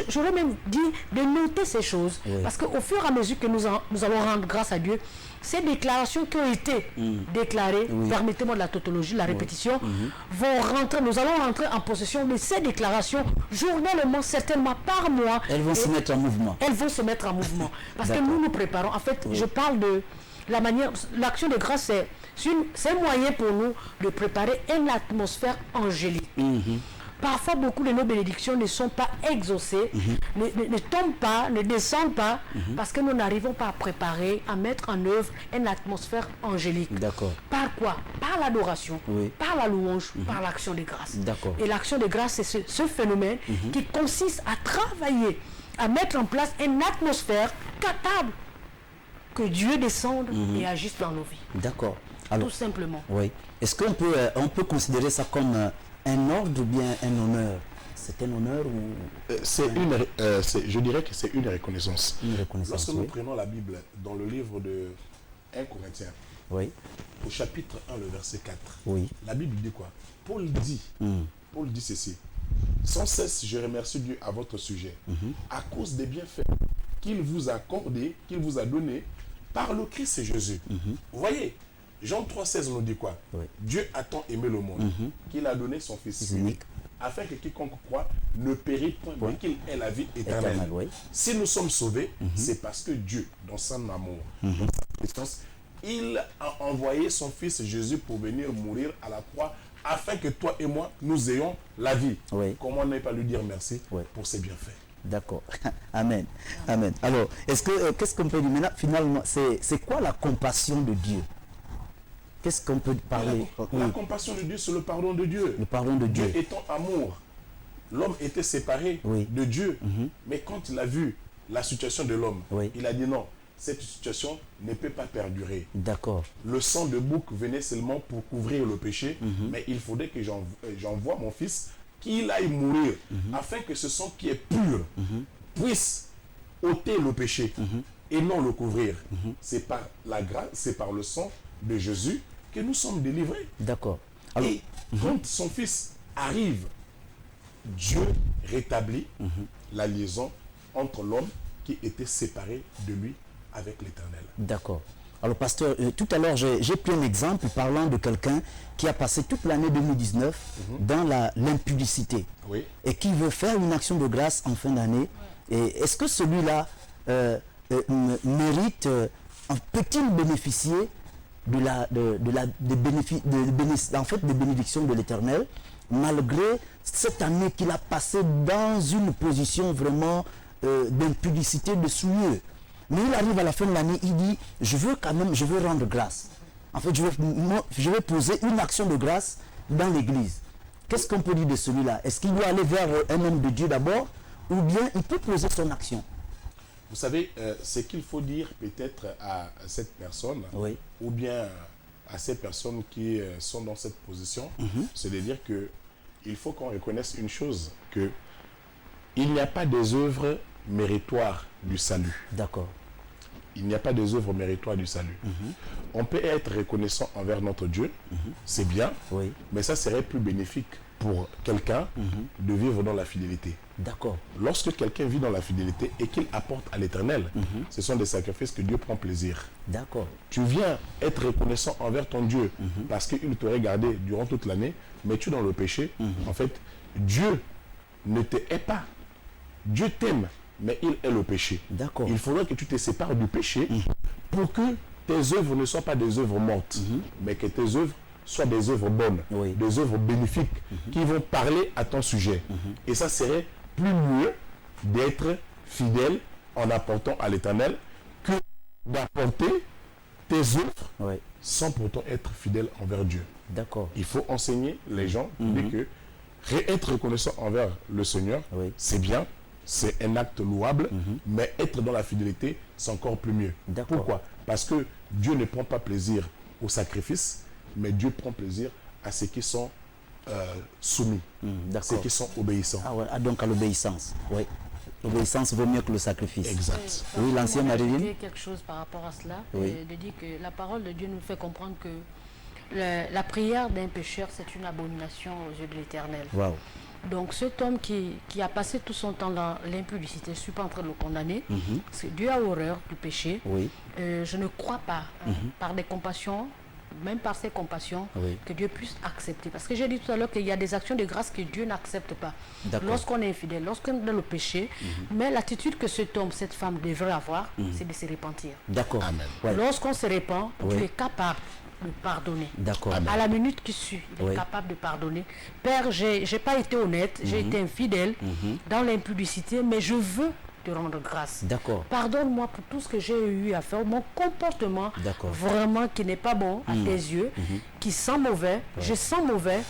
j'aurais même dit de noter ces choses, parce qu'au fur et à mesure que nous allons rendre grâce à Dieu, ces déclarations qui ont été déclarées, permettez-moi de la tautologie, la répétition, vont rentrer, nous allons rentrer en possession de ces déclarations journellement, certainement par mois. Elles vont se mettre en mouvement. Elles vont se mettre en mouvement. Parce que nous nous préparons. En fait, je parle de la manière, l'action de grâce, c'est un moyen pour nous de préparer une atmosphère angélique. Parfois, beaucoup de nos bénédictions ne sont pas exaucées, ne tombent pas, ne descendent pas, parce que nous n'arrivons pas à préparer, à mettre en œuvre une atmosphère angélique. D'accord. Par quoi? Par l'adoration, par la louange, par l'action de grâce. D'accord. Et l'action de grâce, c'est ce phénomène qui consiste à travailler, à mettre en place une atmosphère capable que Dieu descende et agisse dans nos vies. D'accord. Tout simplement. Oui. Est-ce qu'on peut, on peut considérer ça comme un ordre ou bien un honneur? C'est un honneur ou... je dirais que c'est une reconnaissance. Une reconnaissance. Lorsque nous prenons la Bible dans le livre de 1 Corinthiens, au chapitre 1, le verset 4, la Bible dit quoi? Paul dit ceci: sans cesse je remercie Dieu à votre sujet, à cause des bienfaits qu'il vous a accordés, qu'il vous a donnés par le Christ Jésus. Vous voyez, Jean 3,16 nous dit quoi? Dieu a tant aimé le monde qu'il a donné son Fils unique, afin que quiconque croit ne périsse point, mais qu'il ait la vie éternelle. Si nous sommes sauvés, c'est parce que Dieu, dans son amour, dans sa puissance, il a envoyé son Fils Jésus pour venir mourir à la croix, afin que toi et moi, nous ayons la vie. Comment ne pas lui dire merci pour ses bienfaits? D'accord. Amen. Amen. Alors, qu'est-ce qu'on peut dire maintenant? Finalement, c'est quoi la compassion de Dieu? Qu'est-ce qu'on peut parler? La compassion de Dieu, c'est le pardon de Dieu. Le pardon de Dieu. Dieu étant amour, l'homme était séparé de Dieu. Mais quand il a vu la situation de l'homme, il a dit non, cette situation ne peut pas perdurer. D'accord. Le sang de bouc venait seulement pour couvrir le péché, mais il faudrait que j'envoie mon fils, qu'il aille mourir, afin que ce sang qui est pur puisse ôter le péché et non le couvrir. C'est par la grâce, c'est par le sang de Jésus que nous sommes délivrés. D'accord. Et quand son fils arrive, Dieu rétablit la liaison entre l'homme qui était séparé de lui avec l'Éternel. D'accord. Alors, pasteur, tout à l'heure, j'ai pris un exemple parlant de quelqu'un qui a passé toute l'année 2019 dans l'impudicité Oui. et qui veut faire une action de grâce en fin d'année. Et est-ce que celui-là mérite, peut-il bénéficier des bénédictions de l'Éternel, malgré cette année qu'il a passée dans une position vraiment d'impudicité, de souillure? Mais il arrive à la fin de l'année, il dit, je veux rendre grâce. En fait, je vais poser une action de grâce dans l'église. Qu'est-ce qu'on peut dire de celui-là? Est-ce qu'il doit aller vers un homme de Dieu d'abord, ou bien il peut poser son action? Vous savez, ce qu'il faut dire peut-être à cette personne, Oui. ou bien à ces personnes qui sont dans cette position, c'est de dire que il faut qu'on reconnaisse une chose, que il n'y a pas des œuvres méritoires du salut. D'accord. Il n'y a pas des œuvres méritoires du salut. On peut être reconnaissant envers notre Dieu, c'est bien, Oui. mais ça serait plus bénéfique pour quelqu'un de vivre dans la fidélité. D'accord. Lorsque quelqu'un vit dans la fidélité et qu'il apporte à l'Éternel, ce sont des sacrifices que Dieu prend plaisir. D'accord. Tu viens être reconnaissant envers ton Dieu parce qu'il t'aurait gardé durant toute l'année, mais tu es dans le péché. En fait, Dieu ne te hait pas. Dieu t'aime, mais il hait le péché. D'accord. Il faudrait que tu te sépares du péché pour que tes œuvres ne soient pas des œuvres mortes, mais que tes œuvres soient des œuvres bonnes, Oui. des œuvres bénéfiques qui vont parler à ton sujet. Et ça serait plus mieux d'être fidèle en apportant à l'Éternel que d'apporter tes œuvres Oui. sans pourtant être fidèle envers Dieu. D'accord. Il faut enseigner les gens que être reconnaissant envers le Seigneur, Oui. c'est bien, c'est un acte louable, mais être dans la fidélité, c'est encore plus mieux. D'accord. Pourquoi? Parce que Dieu ne prend pas plaisir au sacrifice, mais Dieu prend plaisir à ceux qui sont soumis, ceux D'accord. qui sont obéissants. Ah ouais, donc à l'obéissance. Oui. L'obéissance vaut mieux que le sacrifice. Exact. Oui, l'ancienne Moi, Marilyn. ajouter quelque chose par rapport à cela, Oui. de dire que la parole de Dieu nous fait comprendre que la prière d'un pécheur, c'est une abomination aux yeux de l'Éternel. Waouh. Donc cet homme qui a passé tout son temps dans l'impudicité, je ne suis pas en train de le condamner, parce que Dieu a horreur du péché. Oui. Je ne crois pas, par des compassions, même par ses compassions, Oui. que Dieu puisse accepter. Parce que j'ai dit tout à l'heure qu'il y a des actions de grâce que Dieu n'accepte pas. D'accord. Lorsqu'on est infidèle, lorsqu'on est dans le péché, mais l'attitude que cet homme, cette femme devrait avoir, c'est de se repentir. D'accord. Amen. Ouais. Lorsqu'on se répand, Oui. tu es capable de pardonner. D'accord. Amen. À la minute qui suit, il est Oui. capable de pardonner. Père, j'ai pas été honnête, j'ai été infidèle dans l'impudicité, mais je veux te rendre grâce. D'accord. Pardonne-moi pour tout ce que j'ai eu à faire, mon comportement D'accord. vraiment qui n'est pas bon à tes yeux, qui sent mauvais, je sens mauvais.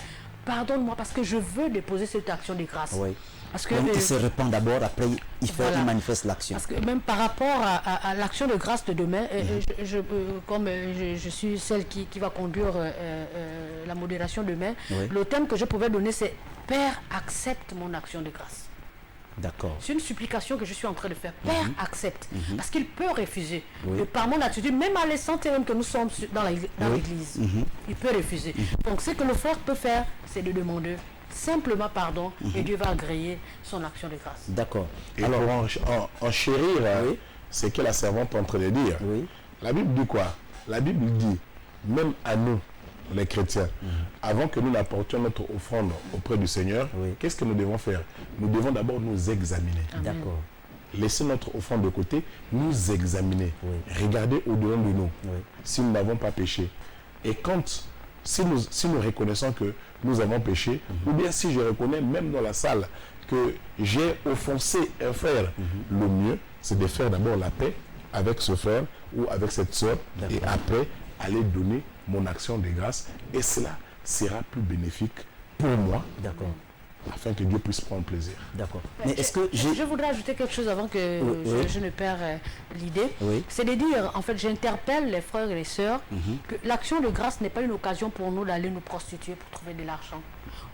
Pardonne-moi parce que je veux déposer cette action de grâce. Oui. Parce que, Donc il se répand d'abord, après il fait, voilà. il manifeste l'action. Parce que même par rapport à l'action de grâce de demain, comme je suis celle qui va conduire la modération demain, Oui. le thème que je pouvais donner c'est « Père, accepte mon action de grâce ». D'accord. C'est une supplication que je suis en train de faire. Père, accepte. Parce qu'il peut refuser. Oui. Et par mon attitude, même à l'instant même que nous sommes dans l'église, il peut refuser. Donc ce que le frère peut faire, c'est de demander simplement pardon et Dieu va agréer son action de grâce. D'accord. Et Alors, pour en chérir, Oui. c'est que la servante est en train de dire. oui. La Bible dit quoi? La Bible dit, même à nous, les chrétiens, avant que nous n'apportions notre offrande auprès du Seigneur, Oui. qu'est-ce que nous devons faire? Nous devons d'abord nous examiner. D'accord. Laisser notre offrande de côté, nous examiner. Oui. Regarder au-dedans de nous Oui. si nous n'avons pas péché. Et si nous reconnaissons que nous avons péché, ou bien si je reconnais même dans la salle que j'ai offensé un frère, le mieux, c'est de faire d'abord la paix avec ce frère ou avec cette soeur, et après aller donner mon action de grâce. Et cela sera plus bénéfique pour moi, D'accord. afin que Dieu puisse prendre plaisir. D'accord. Mais est-ce que j'ai... Je voudrais ajouter quelque chose avant que Oui. je ne perds l'idée. Oui. C'est de dire, en fait, j'interpelle les frères et les sœurs que l'action de grâce n'est pas une occasion pour nous d'aller nous prostituer pour trouver de l'argent.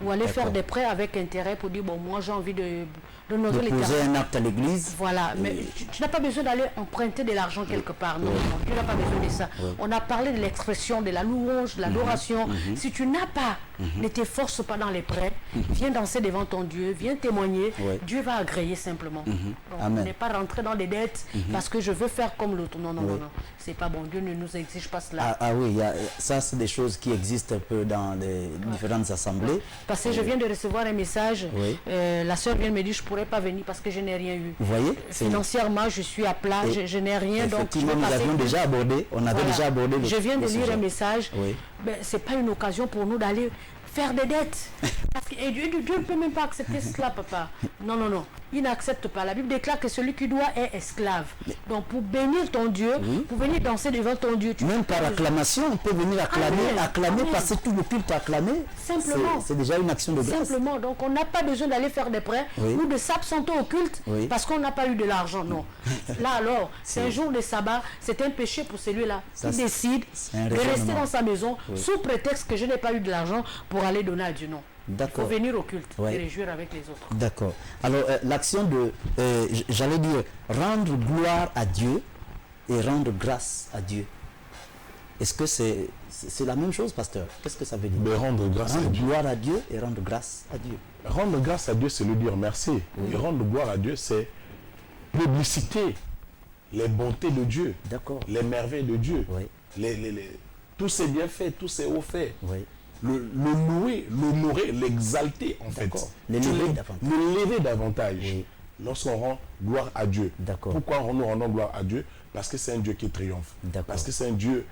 ou aller faire D'accord. des prêts avec intérêt pour dire, bon, moi j'ai envie de honorer De les poser terrains. un acte à l'église. Voilà, mais tu n'as pas besoin d'aller emprunter de l'argent quelque part. Non, non, tu n'as pas besoin de ça. On a parlé de l'expression, de la louange, de l'adoration. Si tu n'as pas, ne te force pas dans les prêts. Viens danser devant ton Dieu, viens témoigner. Ouais. Dieu va agréer simplement. Donc, Amen. n'est pas rentrer dans des dettes parce que je veux faire comme l'autre. Non, non, non, non. C'est pas bon. Dieu ne nous exige pas cela. Ah oui, ça c'est des choses qui existent un peu dans les différentes assemblées. Parce que je viens de recevoir un message. Oui. La soeur vient de me dire, je ne pourrais pas venir parce que je n'ai rien eu. Vous voyez, Financièrement, je suis à plat, Et je n'ai rien. Donc, je effectivement, vais nous passer avions déjà abordé, on avait Voilà. déjà abordé le Je viens de le lire sujet. un message. Oui. Ben, ce n'est pas une occasion pour nous d'aller faire des dettes. Parce que, et Dieu ne peut même pas accepter cela, papa. Non, non, non. Il n'accepte pas. La Bible déclare que celui qui doit est esclave. Donc, pour bénir ton Dieu, pour venir danser devant ton Dieu, tu Même par acclamation, on peut venir acclamer, Amen. acclamer, Amen. passer tout le culte à acclamer. Simplement. C'est déjà une action de grâce. Simplement, donc on n'a pas besoin d'aller faire des prêts Oui. ou de s'absenter au culte Oui. parce qu'on n'a pas eu de l'argent, non. Là alors, c'est un jour de sabbat, c'est un péché pour celui-là Ça, qui décide c'est un de rester raisonnement. dans sa maison sous prétexte que je n'ai pas eu de l'argent pour aller donner à Dieu, non. Il faut D'accord. venir au culte Ouais. et réjouir avec les autres. D'accord. Alors, l'action de, j'allais dire, rendre gloire à Dieu et rendre grâce à Dieu. Est-ce que c'est la même chose, pasteur? Qu'est-ce que ça veut dire? Mais rendre grâce à Rendre Dieu. gloire à Dieu et rendre grâce à Dieu. Rendre grâce à Dieu, c'est lui dire merci. Et rendre gloire à Dieu, c'est publiciter les bontés de Dieu, D'accord. les merveilles de Dieu, Oui. tous ses bienfaits, tous ses hauts faits. Oui. Le louer, l'honorer, l'exalter en fait. D'accord. L'élever davantage. L'élever davantage. Oui. Lorsqu'on rend gloire à Dieu. D'accord. Pourquoi nous rendons gloire à Dieu? Parce que c'est un Dieu qui triomphe. D'accord. Parce que c'est un Dieu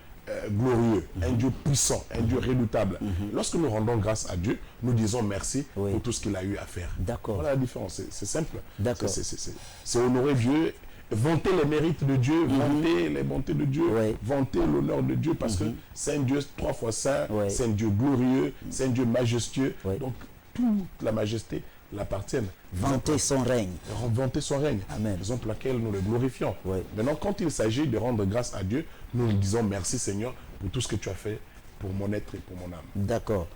glorieux, un Dieu puissant, un Dieu redoutable. Lorsque nous rendons grâce à Dieu, nous disons merci Oui. pour tout ce qu'il a eu à faire. D'accord. Voilà la différence, c'est simple. D'accord. C'est honorer Dieu, vanter les mérites de Dieu, vanter les bontés de Dieu, Oui. vanter l'honneur de Dieu, parce que c'est un Dieu 3 fois saint, Oui. c'est un Dieu glorieux, c'est un Dieu majestueux. Oui. Donc toute la majesté l'appartienne. Vanter son règne. Vanter son règne. Amen. Raison pour laquelle nous le glorifions. Oui. Maintenant, quand il s'agit de rendre grâce à Dieu, nous lui disons merci Seigneur pour tout ce que tu as fait pour mon être et pour mon âme. D'accord.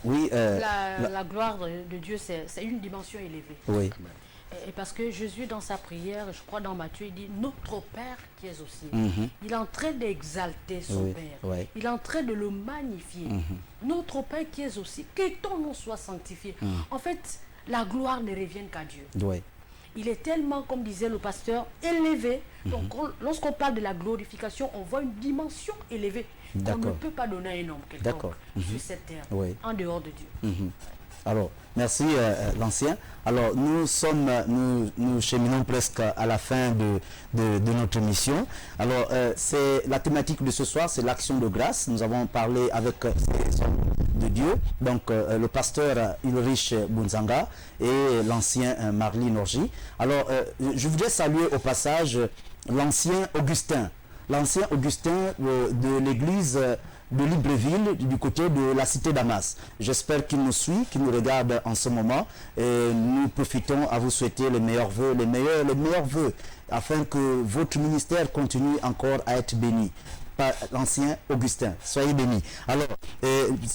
Oui. La gloire de Dieu, c'est une dimension élevée. Oui. Et parce que Jésus, dans sa prière, je crois dans Matthieu, il dit « Notre Père qui est aux cieux Il est en train d'exalter son Oui, Père. oui. Il est en train de le magnifier. Notre Père qui est aux cieux, que ton nom soit sanctifié. En fait, la gloire ne revient qu'à Dieu. Oui. Il est tellement, comme disait le pasteur, élevé. Donc, lorsqu'on parle de la glorification, on voit une dimension élevée qu'on ne D'accord. peut pas donner à un homme quelconque D'accord. sur cette terre, Oui. en dehors de Dieu. Alors, merci l'ancien. Alors, nous cheminons presque à la fin de notre émission. Alors, c'est la thématique de ce soir, c'est l'action de grâce. Nous avons parlé avec ces hommes de Dieu, donc le pasteur Ulrich Bunzanga et l'ancien Marly Norji. Alors, je voudrais saluer au passage l'ancien Augustin de l'église de Libreville, du côté de la cité Damas. J'espère qu'il nous suit, qu'il nous regarde en ce moment. Et nous profitons à vous souhaiter les meilleurs vœux, les meilleurs vœux, afin que votre ministère continue encore à être béni. Par l'ancien Augustin. Soyez bénis. Alors,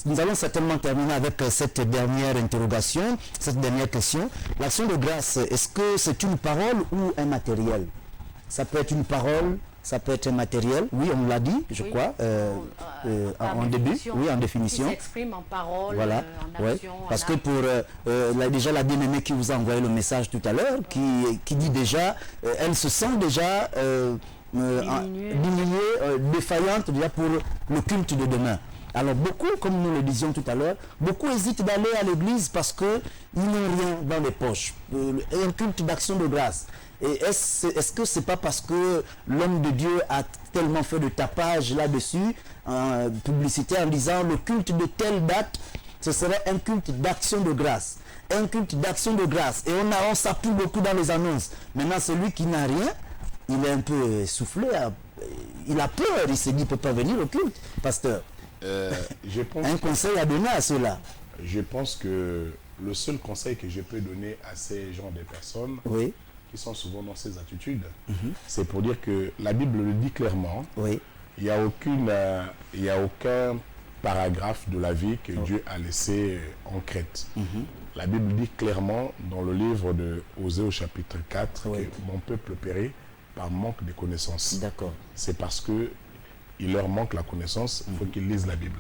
nous allons certainement terminer avec cette dernière interrogation, cette dernière question. L'action de grâce, est-ce que c'est une parole ou un matériel? Ça peut être une parole, ça peut être un matériel. Oui, on l'a dit, je Oui. crois, en début. Oui, en définition. Qui s'exprime en parole, Voilà, en ouais. action, Parce en que acte. pour déjà la bien-aimée qui vous a envoyé le message tout à l'heure, qui dit déjà, elle se sent déjà diminuée, défaillante déjà pour le culte de demain. Alors beaucoup, comme nous le disions tout à l'heure, beaucoup hésitent d'aller à l'église parce qu'ils n'ont rien dans les poches. Un culte d'action de grâce. Et est-ce que c'est pas parce que l'homme de Dieu a tellement fait de tapage là-dessus, publicité en disant le culte de telle date, ce serait un culte d'action de grâce. Un culte d'action de grâce. Et on s'appuie beaucoup dans les annonces. Maintenant, celui qui n'a rien, il est un peu soufflé, il a peur, il se dit, il ne peut pas venir au culte, pasteur. Un conseil à donner à ceux-là. Je pense que le seul conseil que je peux donner à ces genres de personnes, Oui, qui sont souvent dans ces attitudes, c'est pour dire que la Bible le dit clairement, oui, il n'y a aucun paragraphe de la vie que Dieu a laissé en Crète. La Bible dit clairement dans le livre de Osée au chapitre 4 que mon peuple périt par manque de connaissances. D'accord. C'est parce que il leur manque la connaissance, il faut qu'ils lisent la Bible.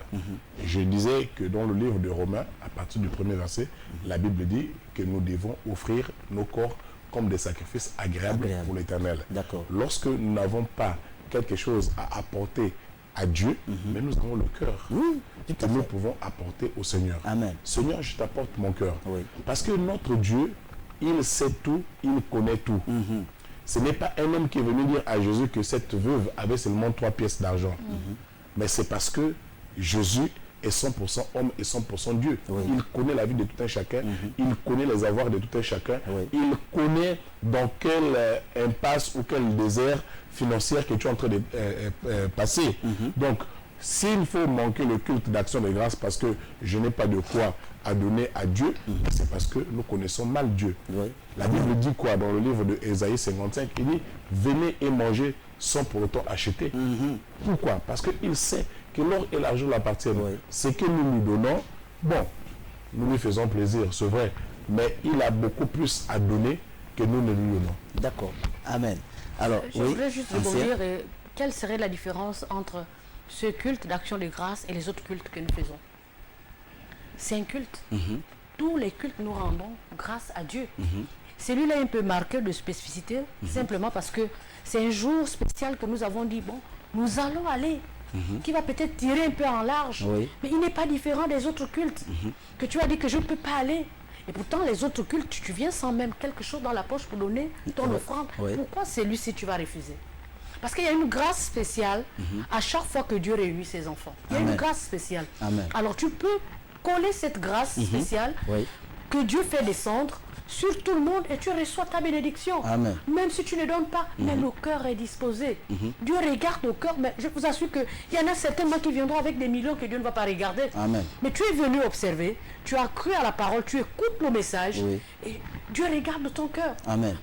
Et je disais que dans le livre de Romains, à partir du premier verset, la Bible dit que nous devons offrir nos corps comme des sacrifices agréables pour l'Éternel. Lorsque nous n'avons pas quelque chose à apporter à Dieu, mais nous avons le cœur que nous pouvons apporter au Seigneur. Amen. Seigneur, je t'apporte mon cœur. Parce que notre Dieu, il sait tout, il connaît tout. Ce n'est pas un homme qui est venu dire à Jésus que cette veuve avait seulement 3 pièces d'argent. Mais c'est parce que Jésus est 100% homme et 100% Dieu. Il connaît la vie de tout un chacun. Il connaît les avoirs de tout un chacun. Il connaît dans quelle impasse ou quel désert financier que tu es en train de passer. Donc, s'il faut manquer le culte d'action de grâce parce que je n'ai pas de quoi à donner à Dieu, c'est parce que nous connaissons mal Dieu. La Bible dit quoi dans le livre de Ésaïe 55? Il dit, venez et mangez sans pour autant acheter. Pourquoi? Parce qu'il sait que l'or et l'argent l'appartiennent. Ce que nous lui donnons, bon, nous lui faisons plaisir, c'est vrai, mais il a beaucoup plus à donner que nous ne lui donnons. D'accord. Amen. Alors, je voudrais juste rebondir. Quelle serait la différence entre ce culte d'action de grâce et les autres cultes que nous faisons? C'est un culte. Tous les cultes nous rendons grâce à Dieu. Celui-là est un peu marqué de spécificité, simplement parce que c'est un jour spécial que nous avons dit, bon, nous allons aller, qui va peut-être tirer un peu en large, mais il n'est pas différent des autres cultes, que tu as dit que je ne peux pas aller. Et pourtant, les autres cultes, tu viens sans même quelque chose dans la poche pour donner ton offrande. Pourquoi celui-ci tu vas refuser? Parce qu'il y a une grâce spéciale à chaque fois que Dieu réunit ses enfants. Il y a une grâce spéciale. Alors tu peux coller cette grâce spéciale que Dieu fait descendre sur tout le monde et tu reçois ta bénédiction. Même si tu ne donnes pas, mais le cœur est disposé. Dieu regarde au cœur, mais je vous assure qu'il y en a certainement qui viendront avec des millions que Dieu ne va pas regarder. Mais tu es venu observer, tu as cru à la parole, tu écoutes le message et Dieu regarde ton cœur.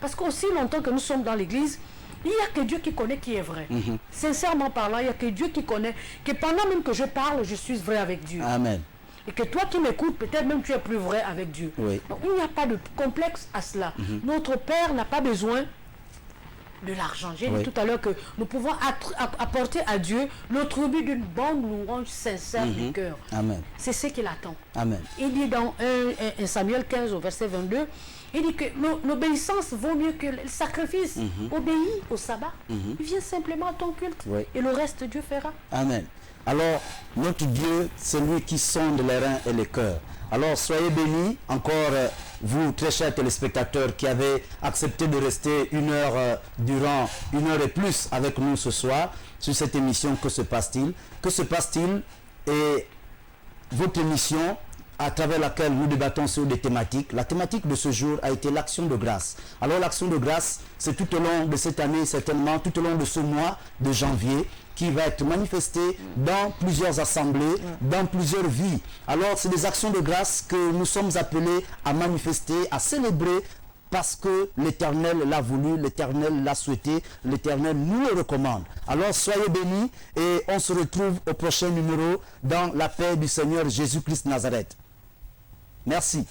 Parce qu'aussi longtemps que nous sommes dans l'église, il n'y a que Dieu qui connaît qui est vrai. Sincèrement parlant, il n'y a que Dieu qui connaît que pendant même que je parle, je suis vrai avec Dieu. Et que toi qui m'écoutes, peut-être même tu es plus vrai avec Dieu. Donc il n'y a pas de complexe à cela. Notre Père n'a pas besoin de l'argent. J'ai dit tout à l'heure que nous pouvons apporter à Dieu le tribut d'une bonne louange sincère du cœur. C'est ce qu'il attend. Il dit dans 1 Samuel 15 au verset 22, il dit que l'obéissance vaut mieux que le sacrifice. Obéis au sabbat. Viens simplement à ton culte. Et le reste, Dieu fera. Amen. Alors, notre Dieu, c'est lui qui sonde les reins et les cœurs. Alors, soyez bénis, encore vous, très chers téléspectateurs, qui avez accepté de rester une heure durant, une heure et plus avec nous ce soir, sur cette émission Que se passe-t-il? Que se passe-t-il? Et votre émission à travers laquelle nous débattons sur des thématiques. La thématique de ce jour a été l'action de grâce. Alors l'action de grâce, c'est tout au long de cette année, certainement, tout au long de ce mois de janvier, qui va être manifestée dans plusieurs assemblées, dans plusieurs vies. Alors c'est des actions de grâce que nous sommes appelés à manifester, à célébrer, parce que l'Éternel l'a voulu, l'Éternel l'a souhaité, l'Éternel nous le recommande. Alors soyez bénis et on se retrouve au prochain numéro dans la paix du Seigneur Jésus-Christ Nazareth. Merci.